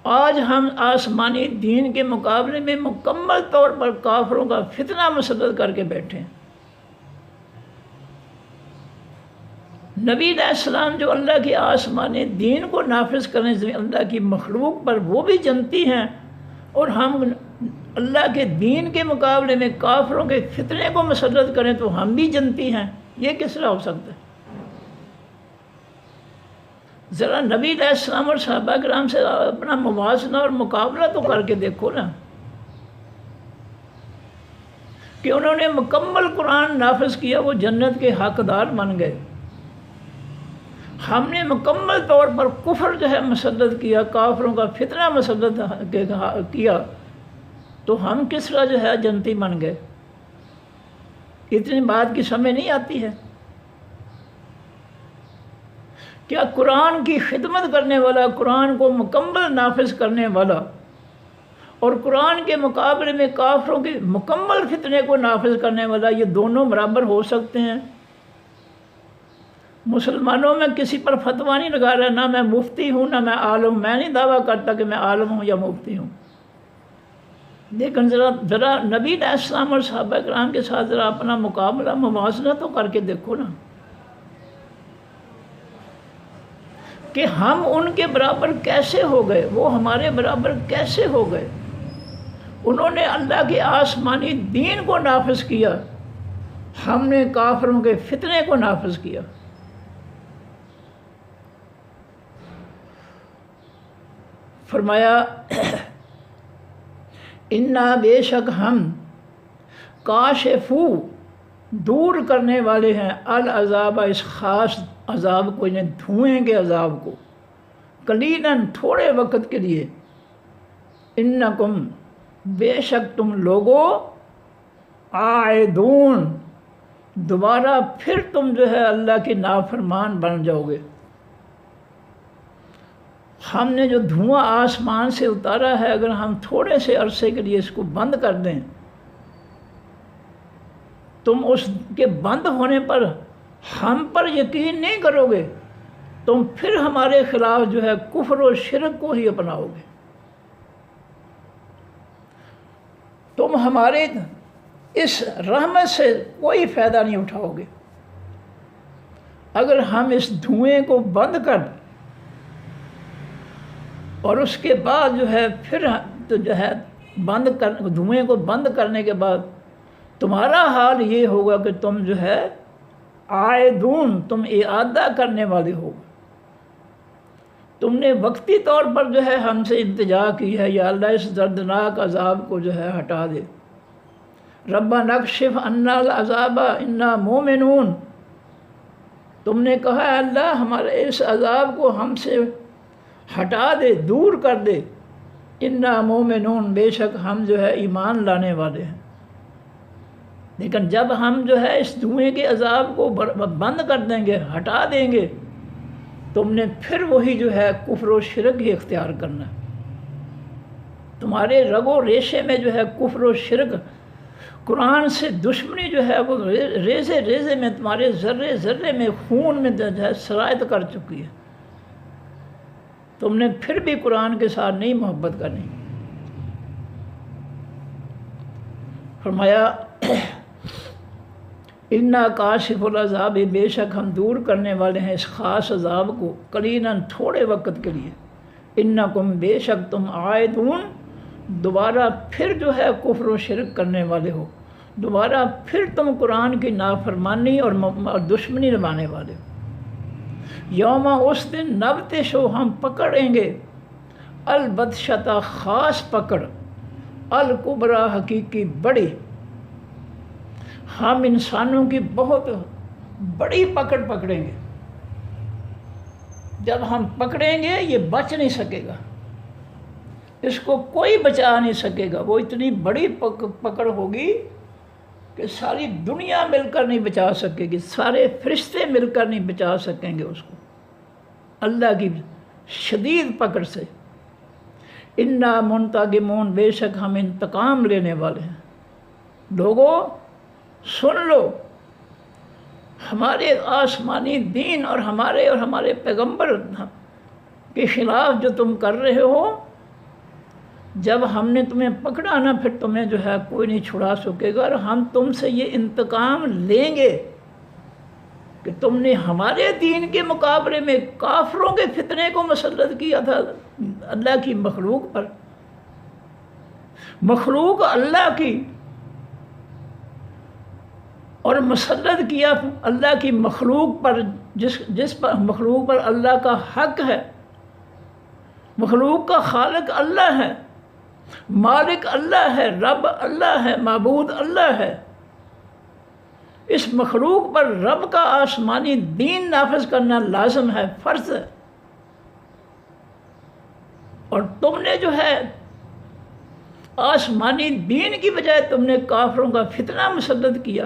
آج ہم آسمانی دین کے مقابلے میں مکمل طور پر کافروں کا فتنہ مسلط کر کے بیٹھے ہیں۔ نبی علیہ السلام جو اللہ کے آسمانی دین کو نافذ کرنے سے اللہ کی مخلوق پر وہ بھی جنتی ہیں، اور ہم اللہ کے دین کے مقابلے میں کافروں کے فتنے کو مسلط کریں تو ہم بھی جنتی ہیں۔ یہ کس طرح ہو سکتا ہے؟ ذرا نبی علیہ السلام اور صحابہ کرام سے اپنا موازنہ اور مقابلہ تو کر کے دیکھو نا۔ کہ انہوں نے مکمل قرآن نافذ کیا، وہ جنت کے حقدار بن گئے۔ ہم نے مکمل طور پر کفر جو ہے مسلط کیا، کافروں کا فتنہ مسلط کیا، تو ہم کس طرح جو ہے جنتی بن گئے؟ اتنی بات کی سمجھ نہیں آتی ہے؟ کیا قرآن کی خدمت کرنے والا، قرآن کو مکمل نافذ کرنے والا، اور قرآن کے مقابلے میں کافروں کے مکمل فتنے کو نافذ کرنے والا، یہ دونوں برابر ہو سکتے ہیں؟ مسلمانوں میں کسی پر فتویٰ نہیں لگا رہا، نہ میں مفتی ہوں نہ میں عالم، میں نہیں دعویٰ کرتا کہ میں عالم ہوں یا مفتی ہوں، لیکن ذرا نبی علیہ السلام اور صحابہ کرام کے ساتھ ذرا اپنا مقابلہ موازنہ تو کر کے دیکھو نا، کہ ہم ان کے برابر کیسے ہو گئے، وہ ہمارے برابر کیسے ہو گئے۔ انہوں نے اللہ کے آسمانی دین کو نافذ کیا، ہم نے کافروں کے فتنے کو نافذ کیا۔ فرمایا انا بے شک ہم کاشفو دور کرنے والے ہیں العذاب اس خاص عذاب کو، یعنی دھوئیں کے عذاب کو، قلیلاً تھوڑے وقت کے لیے، انکم بے شک تم لوگوں عائدون دوبارہ پھر تم جو ہے اللہ کی نافرمان بن جاؤ گے۔ ہم نے جو دھواں آسمان سے اتارا ہے، اگر ہم تھوڑے سے عرصے کے لیے اس کو بند کر دیں، تم اس کے بند ہونے پر ہم پر یقین نہیں کرو گے، تم پھر ہمارے خلاف جو ہے کفر و شرک کو ہی اپناؤ گے، تم ہمارے اس رحمت سے کوئی فائدہ نہیں اٹھاؤ گے۔ اگر ہم اس دھوئیں کو بند کر اور اس کے بعد جو ہے پھر تو جو ہے دھوئیں کو بند کرنے کے بعد تمہارا حال یہ ہوگا کہ تم جو ہے عائدون، تم اعادہ کرنے والے ہو، تم نے وقتی طور پر جو ہے ہم سے التجا کی ہے، یا اللہ اس دردناک عذاب کو جو ہے ہٹا دے، ربنا اکشف عنا العذاب انا مومنون، تم نے کہا ہے اللہ ہمارے اس عذاب کو ہم سے ہٹا دے، دور کر دے، انا مومنون بے شک ہم جو ہے ایمان لانے والے ہیں۔ لیکن جب ہم جو ہے اس دھوئیں کے عذاب کو بند کر دیں گے، ہٹا دیں گے، تم نے پھر وہی جو ہے کفر و شرک ہی اختیار کرنا ہے۔ تمہارے رگ و ریشے میں جو ہے کفر و شرک، قرآن سے دشمنی جو ہے وہ ریزے ریزے میں، تمہارے ذرے ذرے میں، خون میں جو ہے سرایت کر چکی ہے، تم نے پھر بھی قرآن کے ساتھ نہیں محبت کرنی۔ فرمایا انا کاشف العذاب بے شک ہم دور کرنے والے ہیں اس خاص عذاب کو، قلیلاً تھوڑے وقت کے لیے، انکم بے شک تم عائدون دوبارہ پھر جو ہے کفر و شرک کرنے والے ہو، دوبارہ پھر تم قرآن کی نافرمانی اور دشمنی نبھانے والے ہو۔ یوم اس دن نبطشو ہم پکڑیں گے، البطشۃ خاص پکڑ، الکبریٰ حقیقی بڑی، ہم انسانوں کی بہت بڑی پکڑ پکڑیں گے۔ جب ہم پکڑیں گے یہ بچ نہیں سکے گا، اس کو کوئی بچا نہیں سکے گا، وہ اتنی بڑی پکڑ ہوگی کہ ساری دنیا مل کر نہیں بچا سکے گی، سارے فرشتے مل کر نہیں بچا سکیں گے اس کو اللہ کی شدید پکڑ سے۔ انا منتقمون بے شک ہم انتقام لینے والے ہیں۔ لوگوں سن لو، ہمارے آسمانی دین اور ہمارے پیغمبر کے خلاف جو تم کر رہے ہو، جب ہم نے تمہیں پکڑا نا پھر تمہیں جو ہے کوئی نہیں چھڑا سکے گا، اور ہم تم سے یہ انتقام لیں گے کہ تم نے ہمارے دین کے مقابلے میں کافروں کے فتنے کو مسلط کیا تھا اللہ کی مخلوق پر، مخلوق اللہ کی، اور مسلط کیا اللہ کی مخلوق پر، جس پر مخلوق پر اللہ کا حق ہے، مخلوق کا خالق اللہ ہے، مالک اللہ ہے، رب اللہ ہے، معبود اللہ ہے، اس مخلوق پر رب کا آسمانی دین نافذ کرنا لازم ہے، فرض ہے، اور تم نے جو ہے آسمانی دین کی بجائے تم نے کافروں کا فتنہ مسلط کیا۔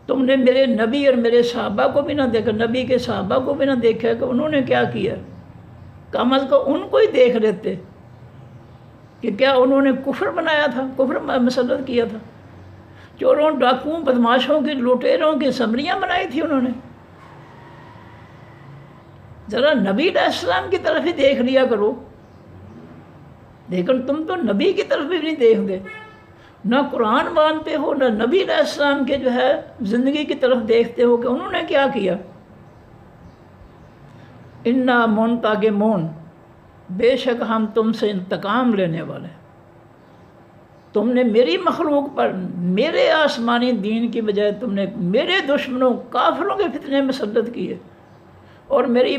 تم نے میرے نبی اور میرے صحابہ کو بھی نہ دیکھا، نبی کے صحابہ کو بھی نہ دیکھا کہ انہوں نے کیا کیا، کم از کم ان کو ہی دیکھ لیتے کہ کیا انہوں نے کفر بنایا تھا، کفر مسلط کیا تھا، چوروں ڈاکوؤں بدماشوں کی لٹیروں کی سمریاں بنائی تھی انہوں نے۔ ذرا نبی علیہ السلام کی طرف ہی دیکھ لیا کرو، لیکن تم تو نبی کی طرف بھی نہیں دیکھتے، نہ قرآن مانتے ہو، نہ نبی علیہ السلام کے جو ہے زندگی کی طرف دیکھتے ہو کہ انہوں نے کیا کیا۔ انا منتقمون، بے شک ہم تم سے انتقام لینے والے ہیں۔ تم نے میری مخلوق پر میرے آسمانی دین کی بجائے تم نے میرے دشمنوں کافروں کے فتنے مسلط کیے، اور میری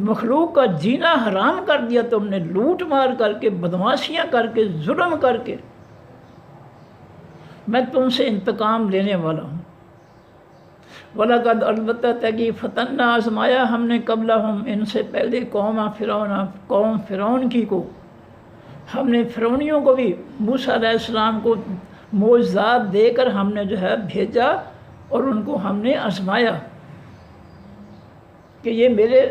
مخلوق کا جینا حرام کر دیا تم نے، لوٹ مار کر کے، بدماشیاں کر کے، ظلم کر کے۔ میں تم سے انتقام لینے والا ہوں۔ وَلَقَدْ البتہ تحقیق فتنہ آزمایا ہم نے قبلہم ان سے پہلے قوم فرعون کی کو، ہم نے فرعونیوں کو بھی موسیٰ علیہ السلام کو معجزات دے کر ہم نے جو ہے بھیجا، اور ان کو ہم نے آزمایا کہ یہ میرے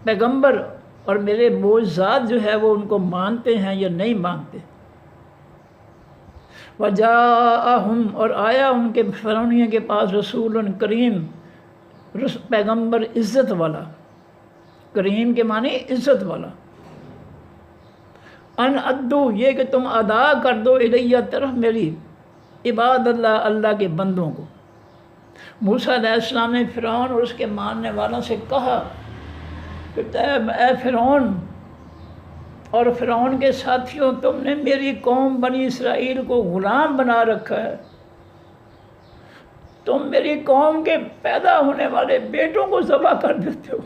پیغمبر اور میرے معجزات جو ہے وہ ان کو مانتے ہیں یا نہیں مانتے۔ وجاءہم، اور آیا ان کے فرعونیوں کے پاس رسول کریم، پیغمبر عزت والا، کریم کے معنی عزت والا، ان ادو، یہ کہ تم ادا کر دو الیہ طرف میری، عباد اللہ، اللہ کے بندوں کو۔ موسیٰ علیہ السلام نے فرعون اور اس کے ماننے والوں سے کہا کہ اے فرعون اور فرعون کے ساتھیوں، تم نے میری قوم بنی اسرائیل کو غلام بنا رکھا ہے، تم میری قوم کے پیدا ہونے والے بیٹوں کو ذبح کر دیتے ہو،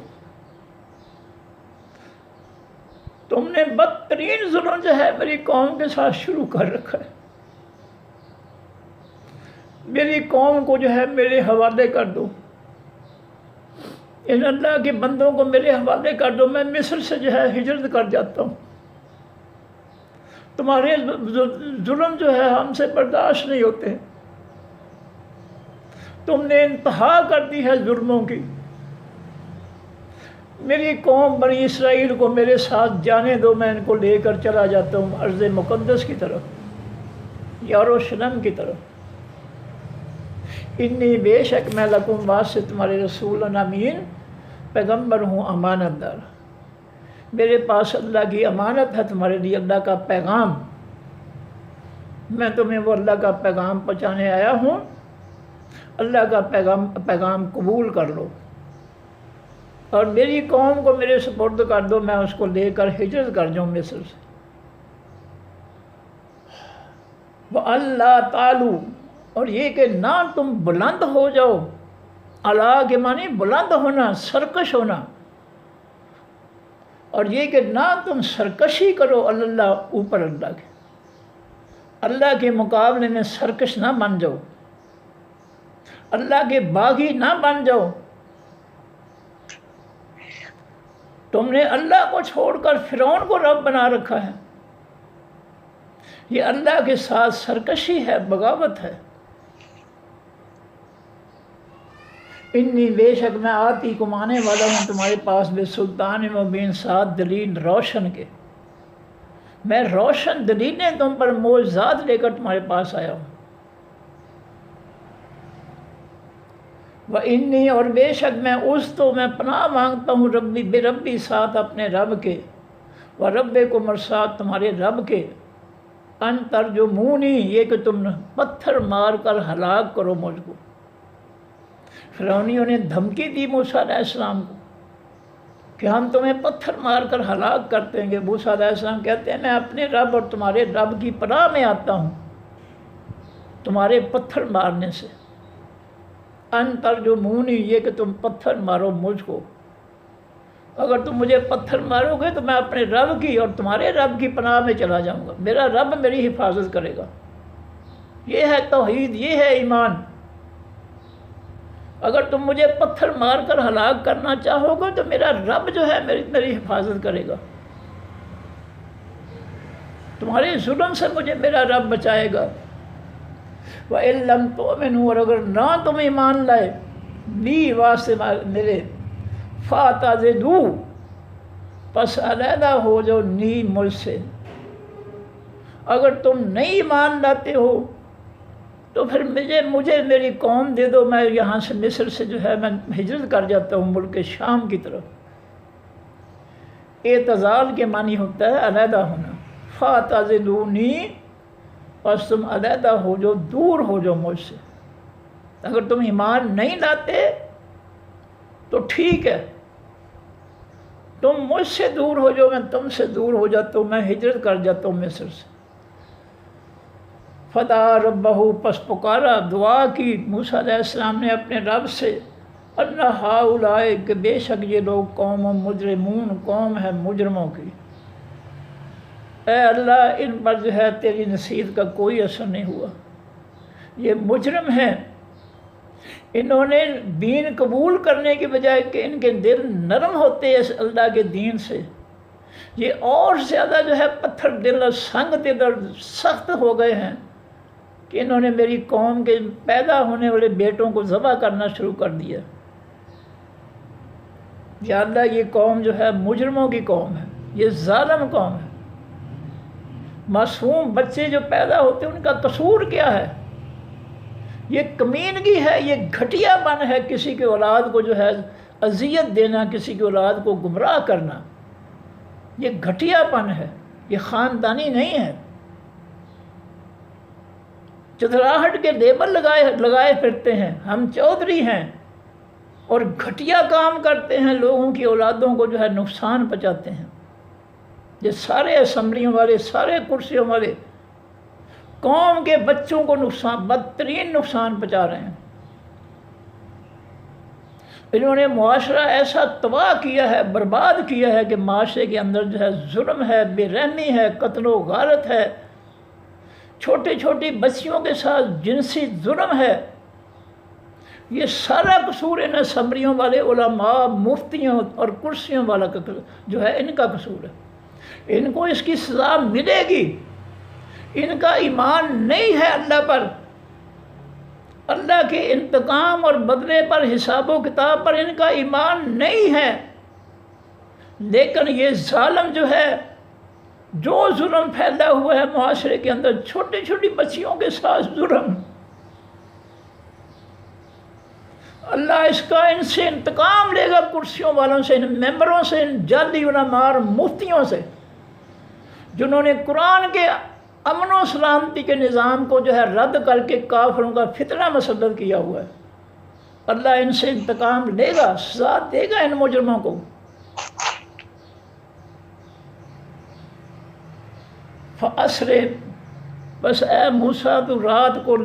تم نے بدترین ظلم جو ہے میری قوم کے ساتھ شروع کر رکھا ہے، میری قوم کو جو ہے میرے حوالے کر دو، ان اللہ کے بندوں کو میرے حوالے کر دو، میں مصر سے جو ہے ہجرت کر جاتا ہوں، تمہارے ظلم جو ہے ہم سے برداشت نہیں ہوتے، تم نے انتہا کر دی ہے ظلموں کی، میری قوم بنی اسرائیل کو میرے ساتھ جانے دو، میں ان کو لے کر چلا جاتا ہوں ارض مقدس کی طرف، یروشلم کی طرف۔ انی، بے شک میں لکم واسطے تمہارے رسول امین، پیغمبر ہوں امانت دار، میرے پاس اللہ کی امانت ہے تمہارے لیے، اللہ کا پیغام، میں تمہیں وہ اللہ کا پیغام پہنچانے آیا ہوں، اللہ کا پیغام قبول کر لو، اور میری قوم کو میرے سپرد کر دو، میں اس کو لے کر ہجرت کر جاؤں مصر سے۔ وَأَلَّا تَعْلُوا، اور یہ کہ نہ تم بلند ہو جاؤ، علا کے معنی بلند ہونا، سرکش ہونا، اور یہ کہ نہ تم سرکشی کرو اللہ، اوپر اللہ کے، اللہ کے مقابلے میں سرکش نہ بن جاؤ، اللہ کے باغی نہ بن جاؤ۔ تم نے اللہ کو چھوڑ کر فرعون کو رب بنا رکھا ہے، یہ اللہ کے ساتھ سرکشی ہے، بغاوت ہے۔ انی، بے شک میں آتی کو آنے والا ہوں تمہارے پاس بے سلطان مبین، ساتھ دلیل روشن کے، میں روشن دلیلیں تم پر معجزات لے کر تمہارے پاس آیا ہوں۔ وَإِنِّي، اور بے شک میں میں پناہ مانگتا ہوں ربی، بے ربی، ساتھ اپنے رب کے، وَرَبِّكُمْ، اور ساتھ تمہارے رب کے، ان ترجمونی، یہ کہ تم پتھر مار کر ہلاک کرو مجھ کو۔ فرعونیوں نے دھمکی دی موسیٰ علیہ السلام کو کہ ہم تمہیں پتھر مار کر ہلاک کر دیں گے۔ موسیٰ علیہ السلام کہتے ہیں میں اپنے رب اور تمہارے رب کی پناہ میں آتا ہوں تمہارے پتھر مارنے سے۔ ان ترجمونی، یہ کہ تم پتھر مارو مجھ کو، اگر تم مجھے پتھر مارو گے تو میں اپنے رب کی اور تمہارے رب کی پناہ میں چلا جاؤں گا، میرا رب میری حفاظت کرے گا۔ یہ ہے توحید، یہ ہے ایمان۔ اگر تم مجھے پتھر مار کر ہلاک کرنا چاہو گے تو میرا رب جو ہے میری حفاظت کرے گا، تمہارے ظلم سے مجھے میرا رب بچائے گا۔ وَإِن لَّمْ تُؤْمِنُوا، اور اگر نہ تم ایمان لائے بھی واسطے میرے، فَاعْتَزِلُوا، پس علیحدہ ہو جو نی مجھ سے۔ اگر تم نہیں ایمان لاتے ہو تو پھر مجھے میری قوم دے دو، میں یہاں سے مصر سے جو ہے میں ہجرت کر جاتا ہوں ملک شام کی طرف۔ اعتزال کے معنی ہوتا ہے علیحدہ ہونا۔ فَاعْتَزِلُونِی، پس تم علیحدہ ہو جو، دور ہو جو مجھ سے۔ اگر تم ایمان نہیں لاتے تو ٹھیک ہے، تم مجھ سے دور ہو جاؤ، میں تم سے دور ہو جاتا ہوں، میں ہجرت کر جاتا ہوں مصر سے۔ فدعا ربہ، پس پکارا، دعا کی موسیٰ علیہ السلام نے اپنے رب سے، ان ہؤلاء، کہ بے شک یہ لوگ قوم مجرمون، قوم ہے مجرموں کی۔ اے اللہ ان پر جو ہے تیری نصیحت کا کوئی اثر نہیں ہوا، یہ مجرم ہیں، انہوں نے دین قبول کرنے کی بجائے کہ ان کے دل نرم ہوتے ہیں اس اللہ کے دین سے، یہ اور زیادہ جو ہے پتھر دل اور سنگ دل اور سخت ہو گئے ہیں کہ انہوں نے میری قوم کے پیدا ہونے والے بیٹوں کو ذبح کرنا شروع کر دیا۔ یا اللہ یہ قوم جو ہے مجرموں کی قوم ہے، یہ ظالم قوم ہے۔ معصوم بچے جو پیدا ہوتے ہیں ان کا قصور کیا ہے؟ یہ کمینگی ہے، یہ گھٹیا پن ہے، کسی کی اولاد کو جو ہے اذیت دینا، کسی کی اولاد کو گمراہ کرنا، یہ گھٹیا پن ہے، یہ خاندانی نہیں ہے۔ چتراہٹ کے لیبل لگائے پھرتے ہیں، ہم چودھری ہیں، اور گھٹیا کام کرتے ہیں، لوگوں کی اولادوں کو جو ہے نقصان پہنچاتے ہیں۔ یہ سارے اسمبلیوں والے، سارے کرسیوں والے قوم کے بچوں کو بدترین نقصان پہنچا رہے ہیں۔ انہوں نے معاشرہ ایسا تباہ کیا ہے، برباد کیا ہے کہ معاشرے کے اندر جو ہے ظلم ہے، بے رحمی ہے، قتل و غارت ہے، چھوٹی چھوٹی بچیوں کے ساتھ جنسی ظلم ہے۔ یہ سارا قصور ان اسمبلیوں والے علماء، مفتیوں اور کرسیوں والا جو ہے ان کا قصور ہے۔ ان کو اس کی سزا ملے گی، ان کا ایمان نہیں ہے اللہ پر، اللہ کے انتقام اور بدلے پر، حساب و کتاب پر ان کا ایمان نہیں ہے۔ لیکن یہ ظالم جو ہے، جو ظلم پھیلا ہوا ہے معاشرے کے اندر، چھوٹی چھوٹی بچیوں کے ساتھ ظلم، اللہ اس کا ان سے انتقام لے گا، کرسیوں والوں سے، ان ممبروں سے، ان جعلی علماء اور مفتیوں سے، جنہوں نے قرآن کے امن و سلامتی کے نظام کو جو ہے رد کر کے کافروں کا فتنہ مسلط کیا ہوا ہے۔ اللہ ان سے انتقام لے گا، سزا دے گا ان مجرموں کو۔ فَأَسْرِ، بس اے موسیٰ تو رات کو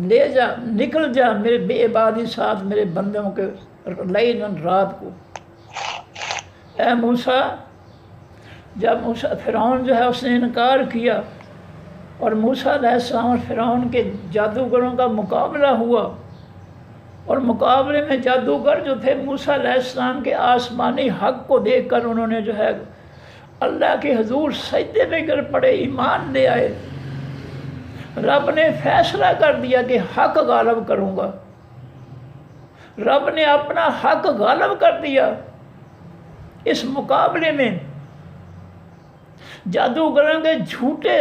لے جا، نکل جا میرے بے عبادی ساتھ، میرے بندوں کے لیلاً، رات کو۔ اے موسیٰ، جب فرعون جو ہے اس نے انکار کیا اور موسیٰ علیہ السلام اور فرعون کے جادوگروں کا مقابلہ ہوا، اور مقابلے میں جادوگر جو تھے موسیٰ علیہ السلام کے آسمانی حق کو دیکھ کر انہوں نے جو ہے اللہ کے حضور سجدے میں گر پڑے، ایمان لے آئے۔ رب نے فیصلہ کر دیا کہ حق غالب کروں گا، رب نے اپنا حق غالب کر دیا۔ اس مقابلے میں جادوگروں کے جھوٹے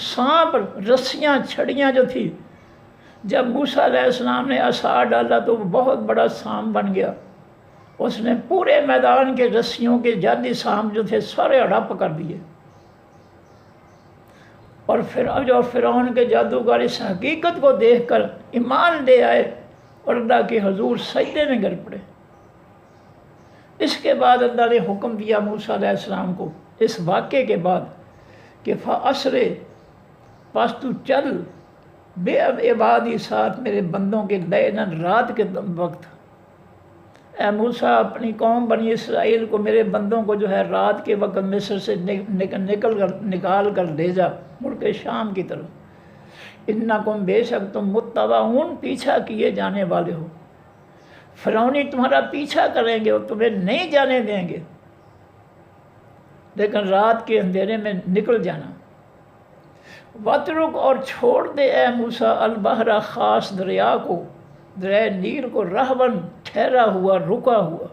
سانپ، رسیاں، چھڑیاں جو تھی، جب موسیٰ علیہ السلام نے عصا ڈالا تو وہ بہت بڑا سانپ بن گیا، اس نے پورے میدان کے رسیوں کے جعلی سانپ جو تھے سارے ہڑپ کر دیے۔ اور فرعون کے جادوگر اس حقیقت کو دیکھ کر ایمان لے آئے اور اللہ کے حضور سجدے میں گر پڑے۔ اس کے بعد اللہ نے حکم دیا موسیٰ علیہ السلام کو، اس واقعے کے بعد، کہ فَأَسْرِ، پس تو چل، بے عبادی ساتھ میرے بندوں کے لیلاً، رات کے وقت۔ اے موسیٰ اپنی قوم بنی اسرائیل کو، میرے بندوں کو جو ہے رات کے وقت مصر سے نکال کر لے جا ملک شام کی طرف۔ انکم، بے شک تم، متبعون، پیچھا کیے جانے والے ہو۔ فرعونی تمہارا پیچھا کریں گے اور تمہیں نہیں جانے دیں گے، لیکن رات کے اندھیرے میں نکل جانا۔ وَاتْرُکْ اور چھوڑ دے اے موسیٰ البحر خاص دریا کو، دریائے نیل کو، رہون ٹھہرا ہوا، رکا ہوا۔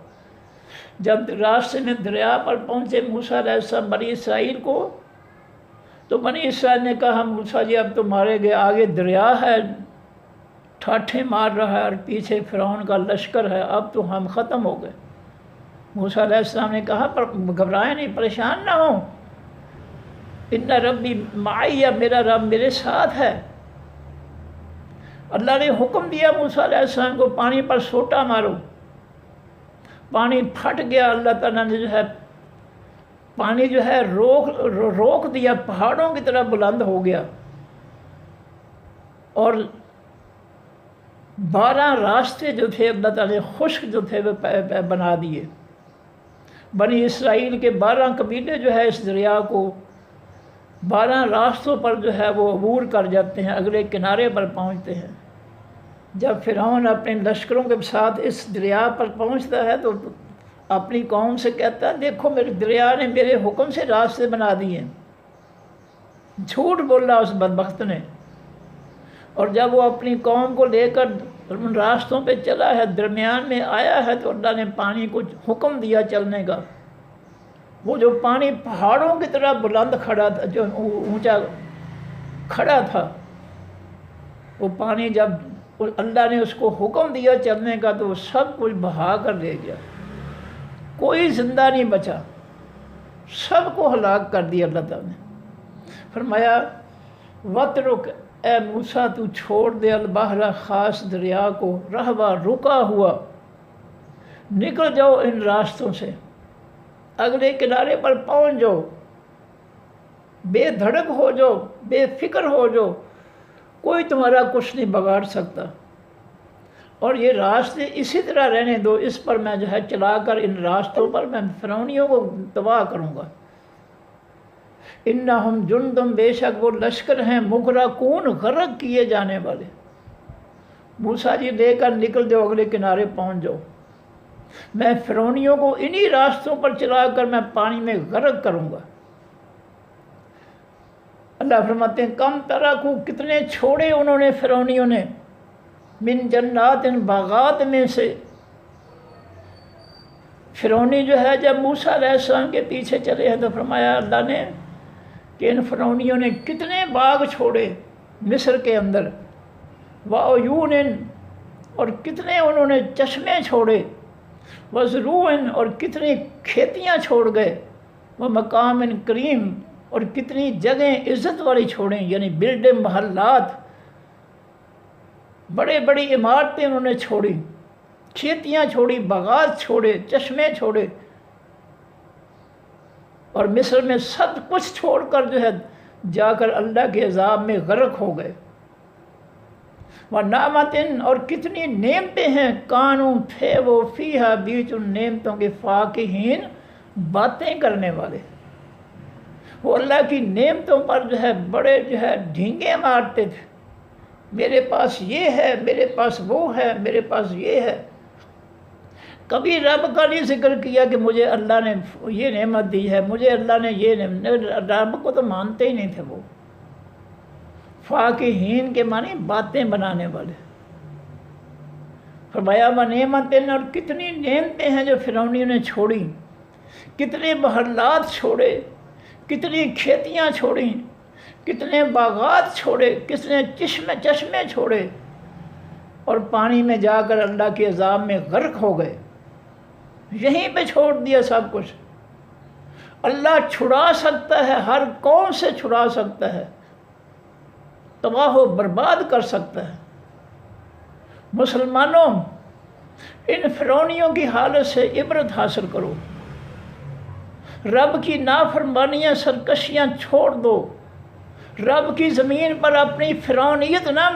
جب راستے میں دریا پر پہنچے موسیٰ علیہ السلام بنی اسرائیل کو، تو بنی اسرائیل نے کہا موسیٰ جی اب تمہارے آگے دریا ہے، ٹھاٹھیں مار رہا ہے اور پیچھے فرعون کا لشکر ہے، اب تو ہم ختم ہو گئے۔ موسیٰ علیہ السلام نے کہا پر گھبرائیں نہیں، پریشان نہ ہوں، ان ربی معی، میرا رب میرے ساتھ ہے۔ اللہ نے حکم دیا موسیٰ علیہ السلام کو پانی پر سوٹا مارو، پانی پھٹ گیا، اللہ تعالیٰ نے پانی روک دیا، پہاڑوں کی طرح بلند ہو گیا، اور 12 راستے جو تھے اللہ تعالیٰ نے خشک جو تھے وہ بنا دیے۔ بنی اسرائیل کے 12 قبیلے جو ہے اس دریا کو 12 راستوں پر جو ہے وہ عبور کر جاتے ہیں، اگلے کنارے پر پہنچتے ہیں۔ جب فرعون اپنے لشکروں کے ساتھ اس دریا پر پہنچتا ہے تو اپنی قوم سے کہتا ہے دیکھو میرے دریا نے میرے حکم سے راستے بنا دیے۔ جھوٹ بولا اس بدبخت نے، اور جب وہ اپنی قوم کو لے کر ان راستوں پہ چلا ہے، درمیان میں آیا ہے، تو اللہ نے پانی کو حکم دیا چلنے کا۔ وہ جو پانی پہاڑوں کی طرح بلند کھڑا تھا، جو اونچا کھڑا تھا، وہ پانی جب اللہ نے اس کو حکم دیا چلنے کا تو وہ سب کچھ بہا کر لے گیا، کوئی زندہ نہیں بچا، سب کو ہلاک کر دیا اللہ تعالیٰ نے۔ فرمایا وَاتْرُکْ اے موسیٰ تو چھوڑ دے البحر خاص دریا کو، رہوا رکا ہوا، نکل جاؤ ان راستوں سے، اگلے کنارے پر پہنچ جاؤ، بے دھڑک ہو جاؤ، بے فکر ہو جاؤ، کوئی تمہارا کچھ نہیں بگاڑ سکتا، اور یہ راستے اسی طرح رہنے دو، اس پر میں جو ہے چلا کر ان راستوں پر میں فرعونیوں کو تباہ کروں گا۔ انہم جندم، بے شک وہ لشکر ہیں، مغرقون، غرق کیے جانے والے۔ موسیٰ جی لے کر نکل جاؤ، اگلے کنارے پہنچ جاؤ، میں فرعونیوں کو انہی راستوں پر چلا کر میں پانی میں غرق کروں گا۔ اللہ فرماتے ہیں کم ترکو، کتنے چھوڑے انہوں نے فرعونیوں نے، من جنات، ان باغات میں سے۔ فرعونی جو ہے جب موسیٰ علیہ السلام کے پیچھے چلے ہیں تو فرمایا اللہ نے کہ ان فرعونیوں نے کتنے باغ چھوڑے مصر کے اندر، وعیون، اور کتنے انہوں نے چشمے چھوڑے، وزروع، اور کتنی کھیتیاں چھوڑ گئے، ومقام کریم، اور کتنی جگہیں عزت والی چھوڑیں، یعنی بلڈنگ، محلات، بڑے بڑی عمارتیں انہوں نے چھوڑی، کھیتیاں چھوڑی، باغات چھوڑے، چشمے چھوڑے، اور مصر میں سب کچھ چھوڑ کر جو ہے جا کر اللہ کے عذاب میں غرق ہو گئے۔ وَنَعْمَةٍ، اور کتنی نعمتیں ہیں، کانوں تھے وہ فیہا، بیچ ان نعمتوں کے، فاکہین، باتیں کرنے والے۔ وہ اللہ کی نعمتوں پر جو ہے بڑے جو ہے ڈھینگے مارتے تھے، میرے پاس یہ ہے، میرے پاس وہ ہے، میرے پاس یہ ہے۔ کبھی رب کا نہیں ذکر کیا کہ مجھے اللہ نے یہ نعمت دی ہے، مجھے اللہ نے یہ نعمت، رب کو تو مانتے ہی نہیں تھے وہ۔ فاکہین کے معنی باتیں بنانے والے۔ فرمایا وَنِعْمَةٍ، اور کتنی نعمتیں ہیں جو فرعونیوں نے چھوڑی، کتنے محلات چھوڑے، کتنی کھیتیاں چھوڑیں، کتنے باغات چھوڑے، کتنے چشمے چھوڑے، اور پانی میں جا کر اللہ کے عذاب میں غرق ہو گئے۔ یہیں پہ چھوڑ دیا سب کچھ۔ اللہ چھڑا سکتا ہے، ہر قوم سے چھڑا سکتا ہے، تباہ و برباد کر سکتا ہے۔ مسلمانوں، ان فرعونیوں کی حالت سے عبرت حاصل کرو، رب کی نافرمانیاں، سرکشیاں چھوڑ دو، رب کی زمین پر اپنی فرعونیت نہ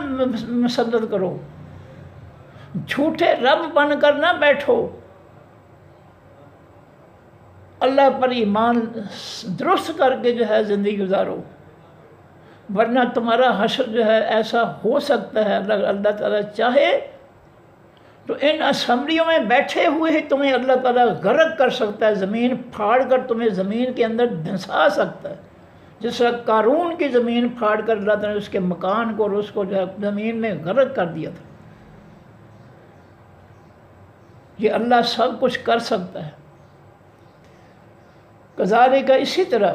مسلط کرو، جھوٹے رب بن کر نہ بیٹھو، اللہ پر ایمان درست کر کے جو ہے زندگی گزارو، ورنہ تمہارا حشر جو ہے ایسا ہو سکتا ہے، اللہ تعالیٰ چاہے تو ان اسمبلیوں میں بیٹھے ہوئے ہی تمہیں اللہ تعالیٰ غرق کر سکتا ہے، زمین پھاڑ کر تمہیں زمین کے اندر دھنسا سکتا ہے، جس طرح قارون کی زمین پھاڑ کر اللہ تعالیٰ نے اس کے مکان کو اور اس کو جو ہے زمین میں غرق کر دیا تھا۔ یہ اللہ سب کچھ کر سکتا ہے۔ کذالک اسی طرح،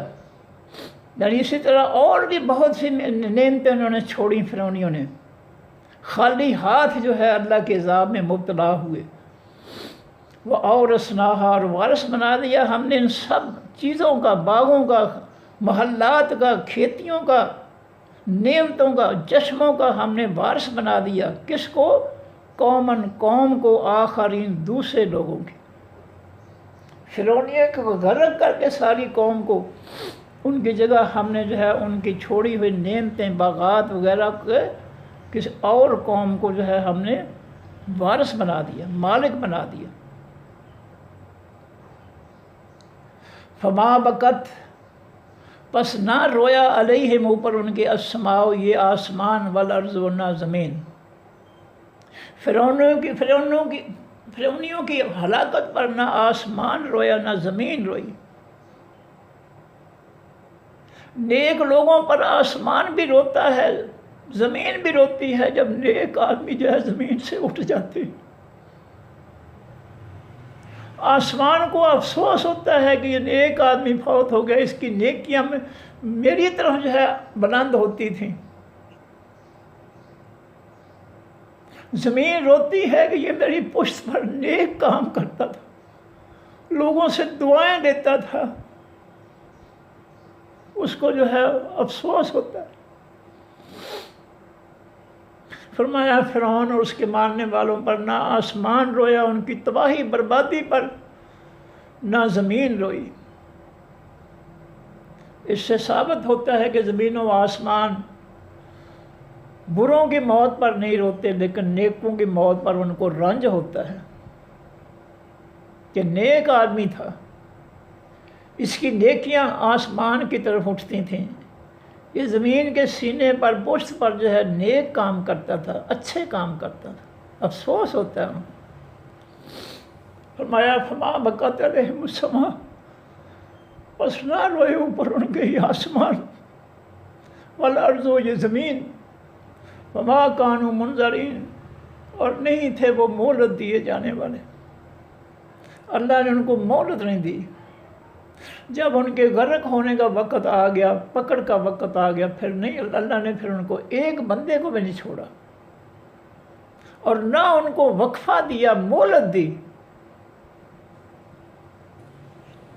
یعنی اسی طرح اور بھی بہت سی نعمتیں انہوں نے چھوڑی فرعونیوں نے، خالی ہاتھ جو ہے اللہ کے عذاب میں مبتلا ہوئے۔ وہ اورثناہا، اور وارث بنا دیا ہم نے ان سب چیزوں کا، باغوں کا، محلات کا، کھیتیوں کا، نعمتوں کا، چشموں کا ہم نے وارث بنا دیا۔ کس کو؟ قوم کو، آخرین دوسرے لوگوں کی۔ فرعونیہ کو غرق کر کے ساری قوم کو، ان کی جگہ ہم نے جو ہے ان کی چھوڑی ہوئی نعمتیں، باغات وغیرہ کے کسی اور قوم کو جو ہے ہم نے وارث بنا دیا، مالک بنا دیا۔ فما بکت، پس نہ رویا علیہم، اوپر ان کے السماء، یہ آسمان، والارض، و نہ زمین۔ فرعونیوں کی ہلاکت پر نہ آسمان رویا نہ زمین روئی۔ نیک لوگوں پر آسمان بھی روتا ہے، زمین بھی روتی ہے جب نیک آدمی جو ہے زمین سے اٹھ جاتے ہیں۔ آسمان کو افسوس ہوتا ہے کہ یہ نیک آدمی فوت ہو گیا، اس کی نیکیاں میری طرف جو ہے بلند ہوتی تھیں۔ زمین روتی ہے کہ یہ میری پشت پر نیک کام کرتا تھا، لوگوں سے دعائیں دیتا تھا، اس کو جو ہے افسوس ہوتا ہے۔ فرمایا فرعون اور اس کے ماننے والوں پر نہ آسمان رویا ان کی تباہی بربادی پر، نہ زمین روئی۔ اس سے ثابت ہوتا ہے کہ زمین و آسمان بروں کی موت پر نہیں روتے، لیکن نیکوں کی موت پر ان کو رنج ہوتا ہے کہ نیک آدمی تھا، اس کی نیکیاں آسمان کی طرف اٹھتی تھیں، یہ زمین کے سینے پر، پشت پر جو ہے نیک کام کرتا تھا، اچھے کام کرتا تھا، افسوس ہوتا ہے۔ فرمایا فما بکت علیہم السماء، پس نہ روئے اوپر ان کے یہ آسمان، والارض، یہ زمین، وما کانوا منظرین، اور نہیں تھے وہ مہلت دیے جانے والے۔ اللہ نے ان کو مہلت نہیں دی۔ جب ان کے غرق ہونے کا وقت آ گیا، پکڑ کا وقت آ گیا، پھر نہیں، اللہ نے پھر ان کو ایک بندے کو بھی نہیں چھوڑا، اور نہ ان کو وقفہ دیا، مہلت دی،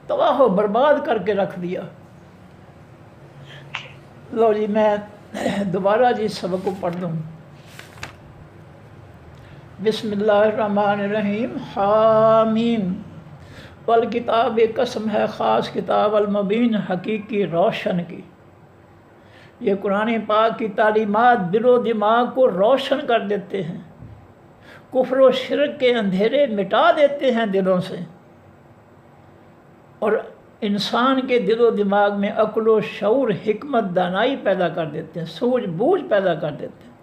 تباہ و برباد کر کے رکھ دیا۔ لو جی میں دوبارہ جی سبق کو پڑھ دوں۔ بسم اللہ الرحمن الرحیم۔ حامیم، والکتاب، قسم ہے خاص کتاب، المبین، حقیقی، روشن کی۔ یہ قرآن پاک کی تعلیمات دل و دماغ کو روشن کر دیتے ہیں، کفر و شرک کے اندھیرے مٹا دیتے ہیں دلوں سے، اور انسان کے دل و دماغ میں عقل و شعور، حکمت، دانائی پیدا کر دیتے ہیں، سوجھ بوجھ پیدا کر دیتے ہیں۔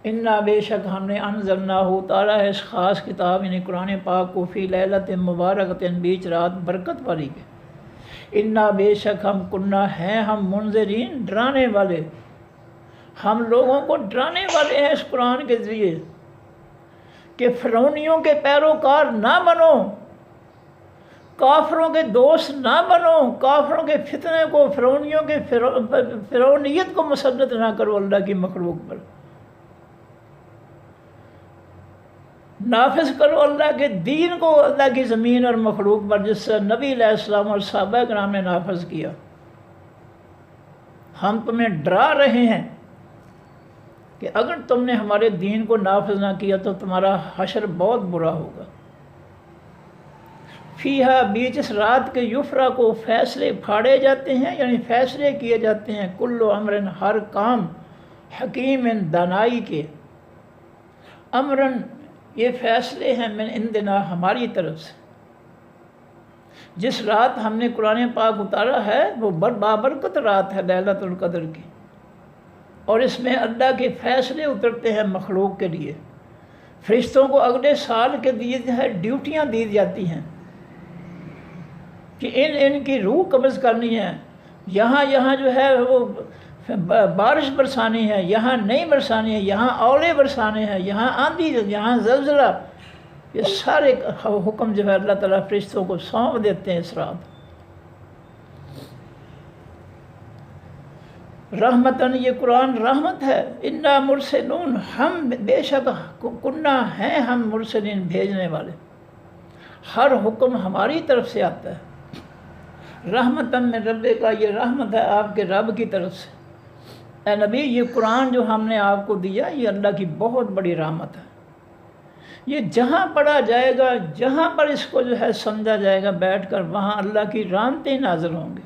انا، بے شک ہم نے، انزلناہ، اتارا ہے اس خاص کتاب یعنی قرآن پاک کو، فی لیلۃ مبارکۃ، بیچ رات برکت والی کے۔ انا، بے شک ہم، کنہ ہیں ہم، منذرین، ڈرانے والے، ہم لوگوں کو ڈرانے والے ہیں اس قرآن کے ذریعے کہ فرعونیوں کے پیروکار نہ بنو، کافروں کے دوست نہ بنو، کافروں کے فتنے کو، فرعونیوں کے فرعونیت کو مسلط نہ کرو اللہ کی مخلوق پر، نافذ کرو اللہ کے دین کو اللہ کی زمین اور مخلوق پر، جس سے نبی علیہ السلام اور صحابہ کرام نے نافذ کیا۔ ہم تمہیں ڈرا رہے ہیں کہ اگر تم نے ہمارے دین کو نافذ نہ کیا تو تمہارا حشر بہت برا ہوگا۔ فیہا، بیچ اس رات کے، یفرا کو، فیصلے پھاڑے جاتے ہیں، یعنی فیصلے کیے جاتے ہیں، کل امرن، ہر کام، حکیم، دانائی کے، امرن، یہ فیصلے ہیں، من عندنا، ہماری طرف سے۔ جس رات ہم نے قرآن پاک اتارا ہے وہ بابرکت رات ہے، لیلۃ القدر کی، اور اس میں اللہ کے فیصلے اترتے ہیں مخلوق کے لیے، فرشتوں کو اگلے سال کے لیے جو ہے ڈیوٹیاں دی جاتی ہیں کہ ان کی روح قبض کرنی ہے، یہاں جو ہے وہ بارش برسانی ہے، یہاں نہیں برسانی ہے، یہاں اولے برسانے ہیں، یہاں آندھی، یہاں زلزلہ، یہ سارے حکم جو ہے اللہ تعالیٰ فرشتوں کو سونپ دیتے ہیں اس رات۔ رحمتاً، یہ قرآن رحمت ہے، انا مرسلون، ہم بے شک کنہ ہیں ہم مرسلین، بھیجنے والے، ہر حکم ہماری طرف سے آتا ہے۔ رحمتاً من رب کا، یہ رحمت ہے آپ کے رب کی طرف سے۔ اے نبی، یہ قرآن جو ہم نے آپ کو دیا یہ اللہ کی بہت بڑی رحمت ہے۔ یہ جہاں پڑھا جائے گا، جہاں پر اس کو جو ہے سمجھا جائے گا بیٹھ کر، وہاں اللہ کی رحمتیں نازل ہوں گی،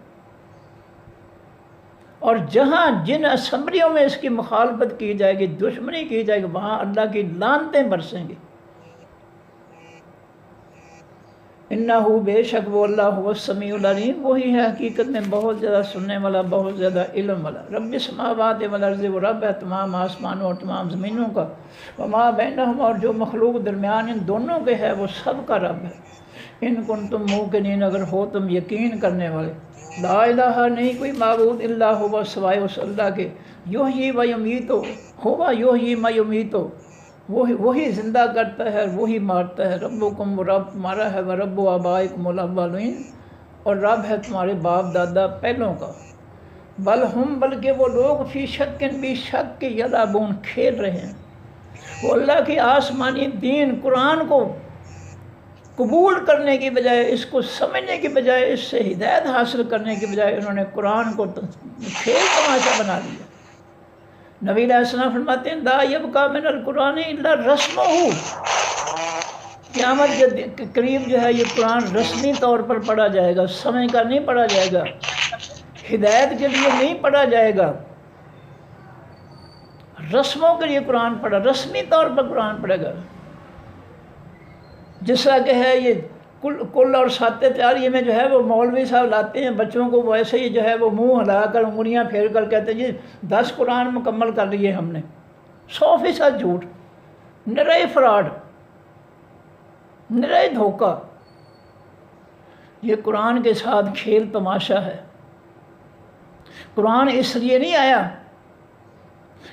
اور جہاں جن اسمبلیوں میں اس کی مخالفت کی جائے گی، دشمنی کی جائے گی، وہاں اللہ کی لعنتیں برسیں گی۔ انہ، بے شک وہ اللہ هو السمیع العلیم، وہی ہے حقیقت میں بہت زیادہ سننے والا، بہت زیادہ علم والا۔ رب السماوات والارض، وہ رب ہے تمام آسمانوں اور تمام زمینوں کا، وما بینہما، اور جو مخلوق درمیان ان دونوں کے ہے وہ سب کا رب ہے۔ ان کنتم موقنین، اگر ہو تم یقین کرنے والے، لا الہ، نہیں کوئی معبود، الا ہوا، سوائے اس اللہ کے، یحیی و یمیت، ہوا یحیی و یمیت، وہی زندہ کرتا ہے، وہی مارتا ہے۔ ربکم، وہ رب تمہارا ہے، ورب آبائکم الاولین، اور رب ہے تمہارے باپ دادا پہلوں کا۔ بل ہم، بلکہ وہ لوگ، فی شک، بھی شک کے، یلعبون، کھیل رہے ہیں۔ وہ اللہ کی آسمانی دین قرآن کو قبول کرنے کی بجائے، اس کو سمجھنے کی بجائے، اس سے ہدایت حاصل کرنے کی بجائے، انہوں نے قرآن کو کھیل تماشا بنا لیا۔ نبی علیہ السلام فرماتے ہیں، لا یبقی من القرآن الا رسمہ، قیامت کے قریب جو ہے یہ قرآن رسمی طور پر پڑھا جائے گا، سمجھ کر نہیں پڑھا جائے گا، ہدایت کے لیے نہیں پڑھا جائے گا، رسموں کے لیے قرآن پڑھا، رسمی طور پر قرآن پڑھے گا۔ جس طرح کہ ہے یہ کل اور ساتِ تیاریے میں جو ہے وہ مولوی صاحب لاتے ہیں بچوں کو، ویسے ہی جو ہے وہ منہ ہلا کر، انگلیاں پھیر کر کہتے ہیں جی 10 قرآن مکمل کر لیے ہم نے۔ 100% جھوٹ، نرے فراڈ، نرے دھوکہ۔ یہ قرآن کے ساتھ کھیل تماشا ہے۔ قرآن اس لیے نہیں آیا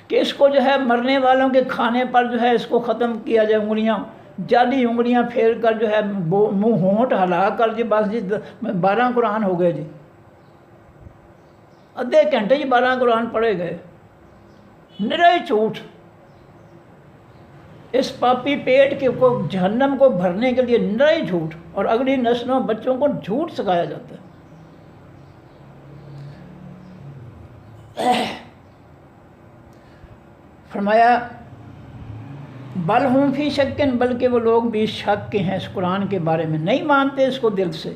کہ اس کو جو ہے مرنے والوں کے کھانے پر جو ہے اس کو ختم کیا جائے، انگلیاں، جعلی انگلیاں پھیر کر جو ہے منہ ہونٹ ہلا کر، جی بس جی 12 قرآن ہو گئے جی، آدھے گھنٹے جی 12 قرآن پڑھے گئے۔ نرے جھوٹ۔ اس پاپی پیٹ کے کو جہنم کو بھرنے کے لیے نرے جھوٹ، اور اگلی نسلوں بچوں کو جھوٹ سکھایا جاتا ہے۔ فرمایا بل ہم فی شکن، بلکہ وہ لوگ بھی شک کے ہیں اس قرآن کے بارے میں، نہیں مانتے اس کو دل سے،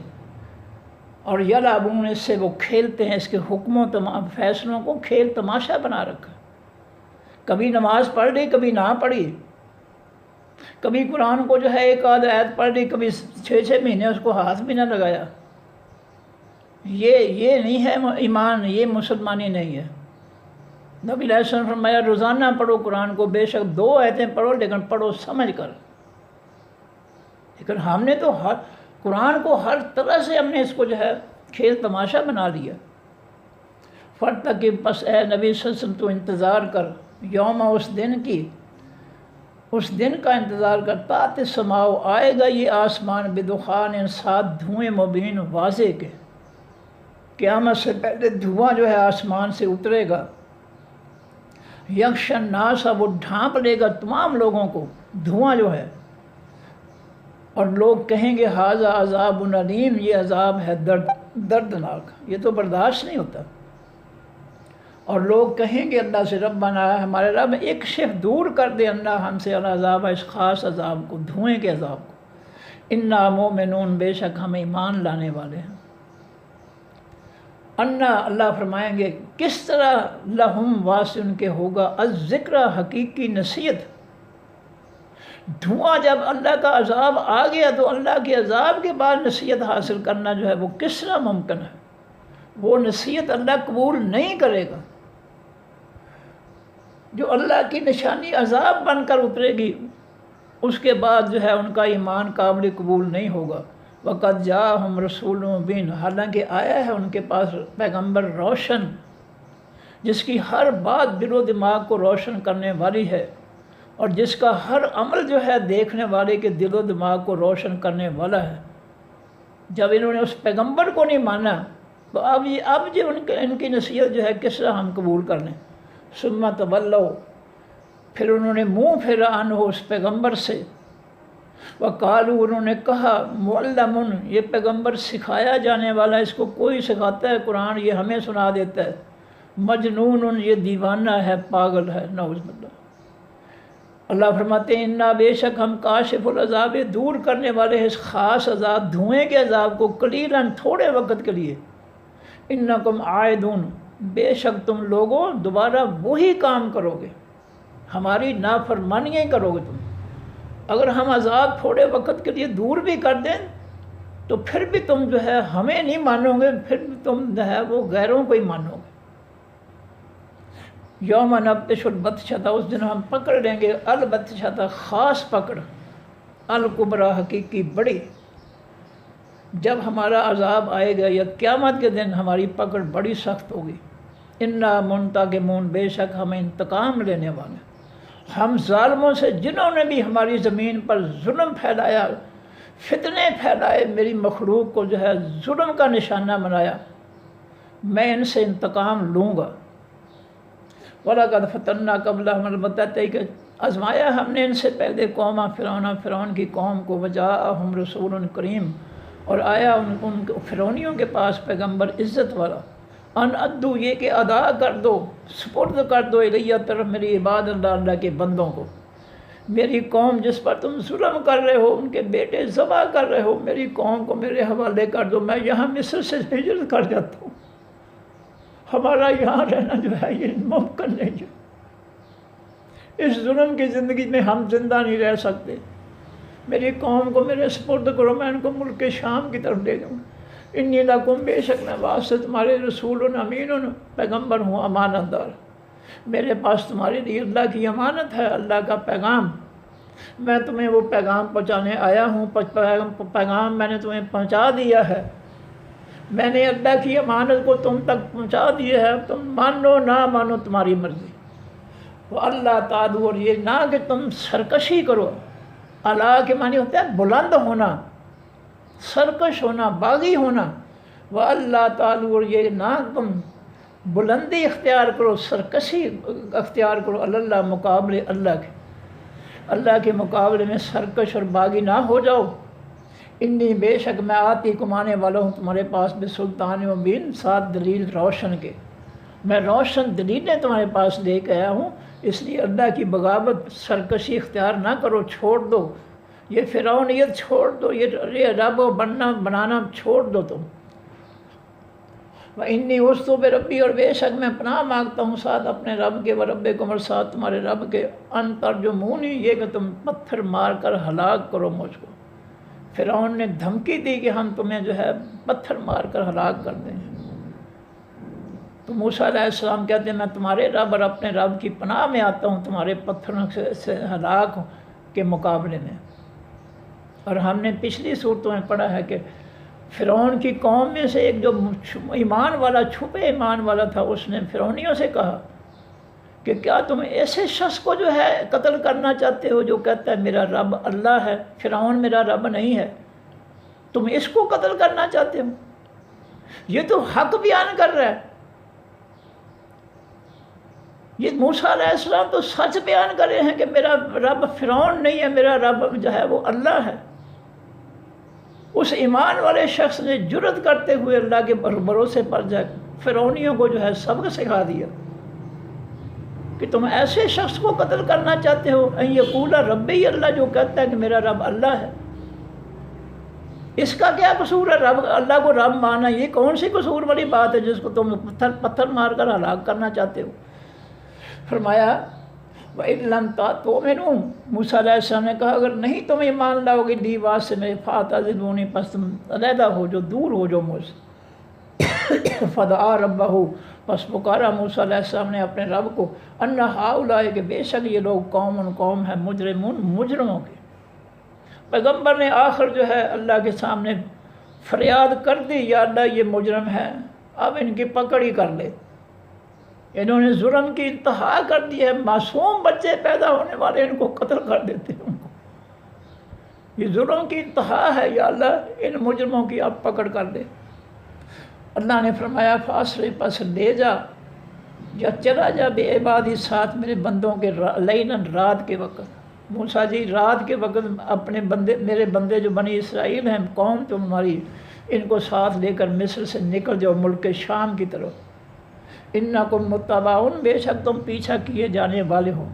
اور یلعبون، اس سے وہ کھیلتے ہیں، اس کے حکموں تمام فیصلوں کو کھیل تماشا بنا رکھا۔ کبھی نماز پڑھ لی، کبھی نہ پڑھی، کبھی قرآن کو جو ہے ایک آدھ آیت پڑھ لی، کبھی 6 مہینے اس کو ہاتھ بھی نہ لگایا۔ یہ نہیں ہے ایمان، یہ مسلمانی نہیں ہے۔ نبی علیہ السلام فرمایا روزانہ پڑھو قرآن کو، بے شک 2 آیتیں پڑھو لیکن پڑھو سمجھ کر۔ لیکن ہم نے تو قرآن کو ہر طرح سے ہم نے اس کو جو ہے کھیل تماشا بنا لیا۔ فرتقب، پس اے نبی صلی اللہ علیہ وسلم تو انتظار کر، یوم، اس دن کی، اس دن کا انتظار کر، تات السماء، آئے گا یہ آسمان، بدخان، ساتھ دھوئیں، مبین، واضح کے، قیامت سے پہلے دھواں جو ہے آسمان سے اترے گا۔ یغشی الناس، وہ ڈھانپ لے گا تمام لوگوں کو، دھواں جو ہے، اور لوگ کہیں گے ھذا عذاب علیم، یہ عذاب ہے دردناک، یہ تو برداشت نہیں ہوتا۔ اور لوگ کہیں گے اللہ سے ربنا، ہمارے رب اکشف، دور کر دے اللہ ہم سے العذاب، اس خاص عذاب کو، دھوئیں کے عذاب کو۔ انا مومنون، بے شک ہم ایمان لانے والے ہیں۔ انا، اللہ فرمائیں گے کس طرح، لہم، واسع ان کے ہوگا، الذکر، حقیقی نصیحت۔ دھواں جب اللہ کا عذاب آ گیا تو اللہ کے عذاب کے بعد نصیحت حاصل کرنا جو ہے وہ کس طرح ممکن ہے؟ وہ نصیحت اللہ قبول نہیں کرے گا۔ جو اللہ کی نشانی عذاب بن کر اترے گی، اس کے بعد جو ہے ان کا ایمان قابل قبول نہیں ہوگا۔ وقت جاءہم رسول مبین، حالانکہ آیا ہے ان کے پاس پیغمبر روشن، جس کی ہر بات دل و دماغ کو روشن کرنے والی ہے، اور جس کا ہر عمل جو ہے دیکھنے والے کے دل و دماغ کو روشن کرنے والا ہے۔ جب انہوں نے اس پیغمبر کو نہیں مانا تو اب جو ان کی نصیحت جو ہے کس طرح ہم قبول کر لیں؟ ثم تولوا، پھر انہوں نے منہ پھیرا عنہ اس پیغمبر سے، وقالوا، انہوں نے کہا، معلم، یہ پیغمبر سکھایا جانے والا، اس کو کوئی سکھاتا ہے قرآن، یہ ہمیں سنا دیتا ہے، مجنون، یہ دیوانہ ہے، پاگل ہے، نعوذ باللہ۔ اللہ فرماتے ہیں انا، بے شک ہم کاشف العذاب، دور کرنے والے ہیں اس خاص عذاب، دھوئیں کے عذاب کو، قلیلاً، تھوڑے وقت کے لیے، انکم عائدون، بے شک تم لوگوں دوبارہ وہی کام کرو گے، ہماری نافرمانیاں ہی کرو گے تم۔ اگر ہم عذاب تھوڑے وقت کے لیے دور بھی کر دیں تو پھر بھی تم جو ہے ہمیں نہیں مانو گے، پھر بھی تم جو ہے وہ غیروں کو ہی مانو گے۔ یوم نبطش البطشۃ، اس دن ہم پکڑ لیں گے، البطشۃ، خاص پکڑ، الکبریٰ، حقیقی بڑی۔ جب ہمارا عذاب آئے گا یا قیامت کے دن ہماری پکڑ بڑی سخت ہوگی۔ انا منتقمون، بے شک ہم انتقام لینے والے، ہم ظالموں سے جنہوں نے بھی ہماری زمین پر ظلم پھیلایا، فتنے پھیلائے، میری مخلوق کو جو ہے ظلم کا نشانہ بنایا، میں ان سے انتقام لوں گا۔ وَلَقَدْ فَتَنَّا قَبْلَهُمْ، البتہ کہ آزمایا ہم نے ان سے پہلے قوم فرعون کی قوم کو، وَجَاءَهُمْ رَسُولٌ کریم، اور آیا ان فرعونیوں کے پاس پیغمبر عزت والا، ان ادو، یہ کہ ادا کر دو، سپرد کر دو، الیہ، طرف میری عباد اللہ کے بندوں کو، میری قوم جس پر تم ظلم کر رہے ہو، ان کے بیٹے ذبح کر رہے ہو، میری قوم کو میرے حوالے کر دو، میں یہاں مصر سے ہجرت کر جاتا ہوں، ہمارا یہاں رہنا جو ہے یہ ممکن نہیں ہے، اس ظلم کی زندگی میں ہم زندہ نہیں رہ سکتے، میری قوم کو میرے سپرد کرو، میں ان کو ملک شام کی طرف لے جاؤں۔ انی لکم، بے شک میں واسطے تمہارے رسول امین، پیغمبر ہوں، امانت دار، میرے پاس تمہارے لیے اللہ کی امانت ہے، اللہ کا پیغام، میں تمہیں وہ پیغام پہنچانے آیا ہوں، پیغام میں نے تمہیں پہنچا دیا ہے، میں نے اللہ کی امانت کو تم تک پہنچا دیا ہے، تم مانو نہ مانو تمہاری مرضی۔ وہ اللہ تعالیٰ، اور یہ نہ کہ تم سرکشی کرو، اللہ کے معنی ہوتا ہے بلند ہونا، سرکش ہونا، باغی ہونا، وہ اللہ تعالیٰ، اور یہ نہ تم بلندی اختیار کرو، سرکشی اختیار کرو، اللہ، مقابلے اللہ کے، اللہ کے مقابلے میں سرکش اور باغی نہ ہو جاؤ۔ انی، بے شک میں آتی کمانے والا ہوں تمہارے پاس بسلطان مبین، ساتھ دلیل روشن کے، میں روشن دلیلیں تمہارے پاس لے کے آیا ہوں، اس لیے اللہ کی بغاوت، سرکشی اختیار نہ کرو، چھوڑ دو، یہ فرعونیت چھوڑ دو، یہ رب بنانا چھوڑ دو تم۔ وَإِنِّي عُذْتُ بِرَبِّي، اور بے شک میں پناہ مانگتا ہوں ساتھ اپنے رب کے، وَرَبِّكُمْ، اور ساتھ تمہارے رب کے، أَن تَرْجُمُونِي، یہ کہ تم پتھر مار کر ہلاک کرو مجھ کو۔ فرعون نے دھمکی دی کہ ہم تمہیں جو ہے پتھر مار کر ہلاک کر دیں گے، تو موسیٰ علیہ السلام کہتے ہیں میں تمہارے رب اور اپنے رب کی پناہ میں آتا ہوں تمہارے پتھروں سے ہلاک کے مقابلے میں۔ اور ہم نے پچھلی صورتوں میں پڑھا ہے کہ فرعون کی قوم میں سے ایک جو ایمان والا، چھپے ایمان والا تھا، اس نے فرعونیوں سے کہا کہ کیا تم ایسے شخص کو جو ہے قتل کرنا چاہتے ہو جو کہتا ہے میرا رب اللہ ہے، فرعون میرا رب نہیں ہے، تم اس کو قتل کرنا چاہتے ہو؟ یہ تو حق بیان کر رہا ہے، یہ موسیٰ علیہ السلام تو سچ بیان کر رہے ہیں کہ میرا رب فرعون نہیں ہے، میرا رب جو ہے وہ اللہ ہے۔ اس ایمان والے شخص نے جرأت کرتے ہوئے اللہ کے بھروسے پر جا فرعونیوں کو جو ہے سبق سکھا دیا کہ تم ایسے شخص کو قتل کرنا چاہتے ہو، ان یقول ربی اللہ، جو کہتا ہے کہ میرا رب اللہ ہے، اس کا کیا قصور ہے؟ رب، اللہ کو رب مانا، یہ کون سی قصور والی بات ہے جس کو تم پتھر مار کر ہلاک کرنا چاہتے ہو؟ فرمایا وَإِن لَمْ تُؤْمِنُوا، موسیٰ علیہ السلام نے کہا اگر نہیں تم ایمان لاؤ گے لی بات سے میرے فَاعْتَزِلُونِی، پس تم علیحدہ ہو جو، دور ہو جو مجھ سے۔ فَدَعَا رَبَّهُ، پس پکارا موسیٰ علیہ السلام نے اپنے رب کو، اَنَّ ہَؤُلَاءِ، کہ بے شک یہ لوگ قوم ہے مجرمون، مجرموں کے، پیغمبر نے آخر جو ہے اللہ کے سامنے فریاد کر دی، یا اللہ یہ مجرم ہے، اب ان کی پکڑ ہی کر لے، انہوں نے ظلم کی انتہا کر دی ہے، معصوم بچے پیدا ہونے والے ان کو قتل کر دیتے ہیں، ان کو یہ ظلم کی انتہا ہے، یا اللہ ان مجرموں کی اب پکڑ کر دے۔ اللہ نے فرمایا فاصلے پس لے جا، یا چلا جا بے عبادی ساتھ میرے بندوں کے، لیلاً رات کے وقت۔ موسیٰ جی رات کے وقت اپنے بندے، میرے بندے جو بنی اسرائیل ہیں، قوم تمہاری، ان کو ساتھ لے کر مصر سے نکل جاؤ ملک شام کی طرف۔ انکم متبعون، بے شک تم پیچھا کیے جانے والے ہو۔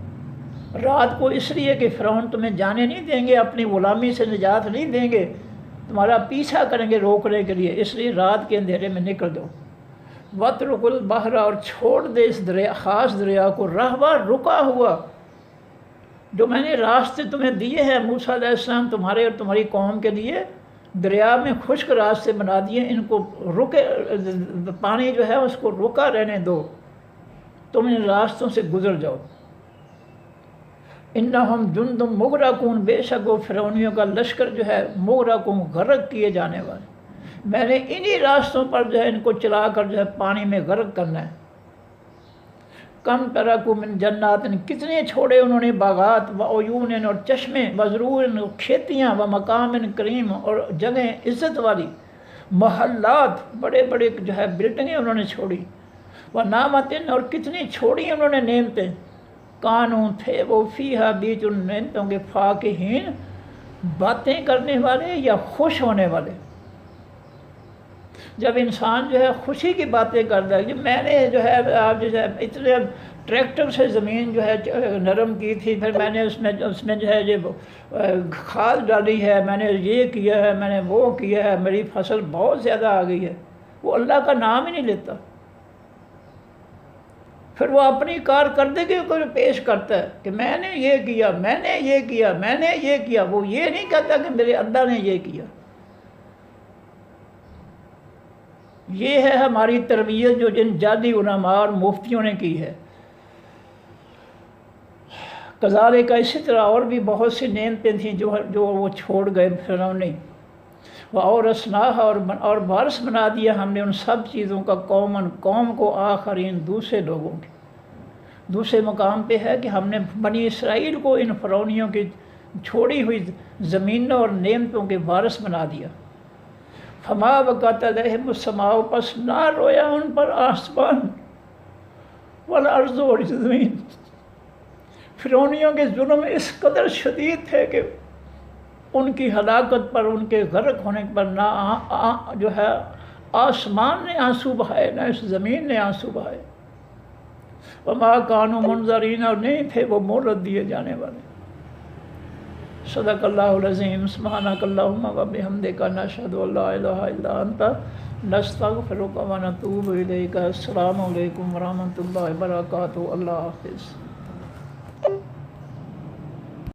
رات کو اس لیے کہ فرعون تمہیں جانے نہیں دیں گے، اپنی غلامی سے نجات نہیں دیں گے، تمہارا پیچھا کریں گے روکنے کے لیے، اس لیے رات کے اندھیرے میں نکل دو۔ وَاتْرُكُ الْبَحْرَ، اور چھوڑ دے اس دریا، خاص دریا کو، رہوا، رکا ہوا، جو میں نے راستے تمہیں دیے ہیں موسیٰ علیہ السلام تمہارے اور تمہاری قوم کے لیے، دریا میں خشک راستے بنا دیے، ان کو رکے، پانی جو ہے اس کو رکا رہنے دو، تم ان راستوں سے گزر جاؤ۔ انہم جند مغرقون، بے شک وہ فرعونیوں کا لشکر جو ہے مغرقون، غرق کیے جانے والے، میں نے انہی راستوں پر جو ہے ان کو چلا کر جو ہے پانی میں غرق کرنا ہے۔ کم ترکوا من جنات، کتنے چھوڑے انہوں نے باغات، وعیون، اور چشمے، وزروع، کھیتیاں، ومقام کریم، اور جگہیں عزت والی، محلات، بڑے بڑے جو ہے بلڈنگیں انہوں نے چھوڑی، ونعمت، اور کتنی چھوڑی انہوں نے نعمتیں، کانوں تھے وہ فیہا، بیچ ان نعمتوں کے، فاکہین، باتیں کرنے والے یا خوش ہونے والے۔ جب انسان جو ہے خوشی کی باتیں کرتا ہے، میں نے جو ہے آپ جو ہے اتنے ٹریکٹر سے زمین جو ہے نرم کی تھی، پھر میں نے اس میں جو ہے یہ کھاد ڈالی ہے، میں نے یہ کیا ہے، میں نے وہ کیا ہے، میری فصل بہت زیادہ آ گئی ہے، وہ اللہ کا نام ہی نہیں لیتا۔ پھر وہ اپنی کارکردگی کو پیش کرتا ہے کہ میں نے یہ کیا، میں نے یہ کیا، میں نے یہ کیا، وہ یہ نہیں کہتا کہ میرے اللہ نے یہ کیا۔ یہ ہے ہماری تربیت جو جن جادی علماء اور مفتیوں نے کی ہے۔ کذالک کا اسی طرح اور بھی بہت سی نعمتیں تھیں جو وہ چھوڑ گئے فرعون نے، وَأَوْرَثْنَاهَا، اور وارث بنا دیا ہم نے ان سب چیزوں کا، قوم کو، آخرین، دوسرے لوگوں کے۔ دوسرے مقام پہ ہے کہ ہم نے بنی اسرائیل کو ان فرعونیوں کی چھوڑی ہوئی زمینوں اور نعمتوں کے وارث بنا دیا۔ فما بکت علیہم السماء، پس نہ رویا ان پر آسمان، والارض، اور زمین۔ فرعونیوں کے ظلم اس قدر شدید تھے کہ ان کی ہلاکت پر، ان کے غرق ہونے پر نہ جو ہے آسمان نے آنسو بہائے، نہ اس زمین نے آنسو بہائے۔ وما کانوا منظرین، اور نہیں تھے وہ مہلت دیے جانے والے۔ صدق اللہ العظیم۔ سبحانک اللہم وبحمدک، نشہد ان لا الہ الا انت، نستغفرک ونتوب الیک۔ السلام علیکم ورحمۃ اللہ وبرکاتہ۔ اللہ حافظ۔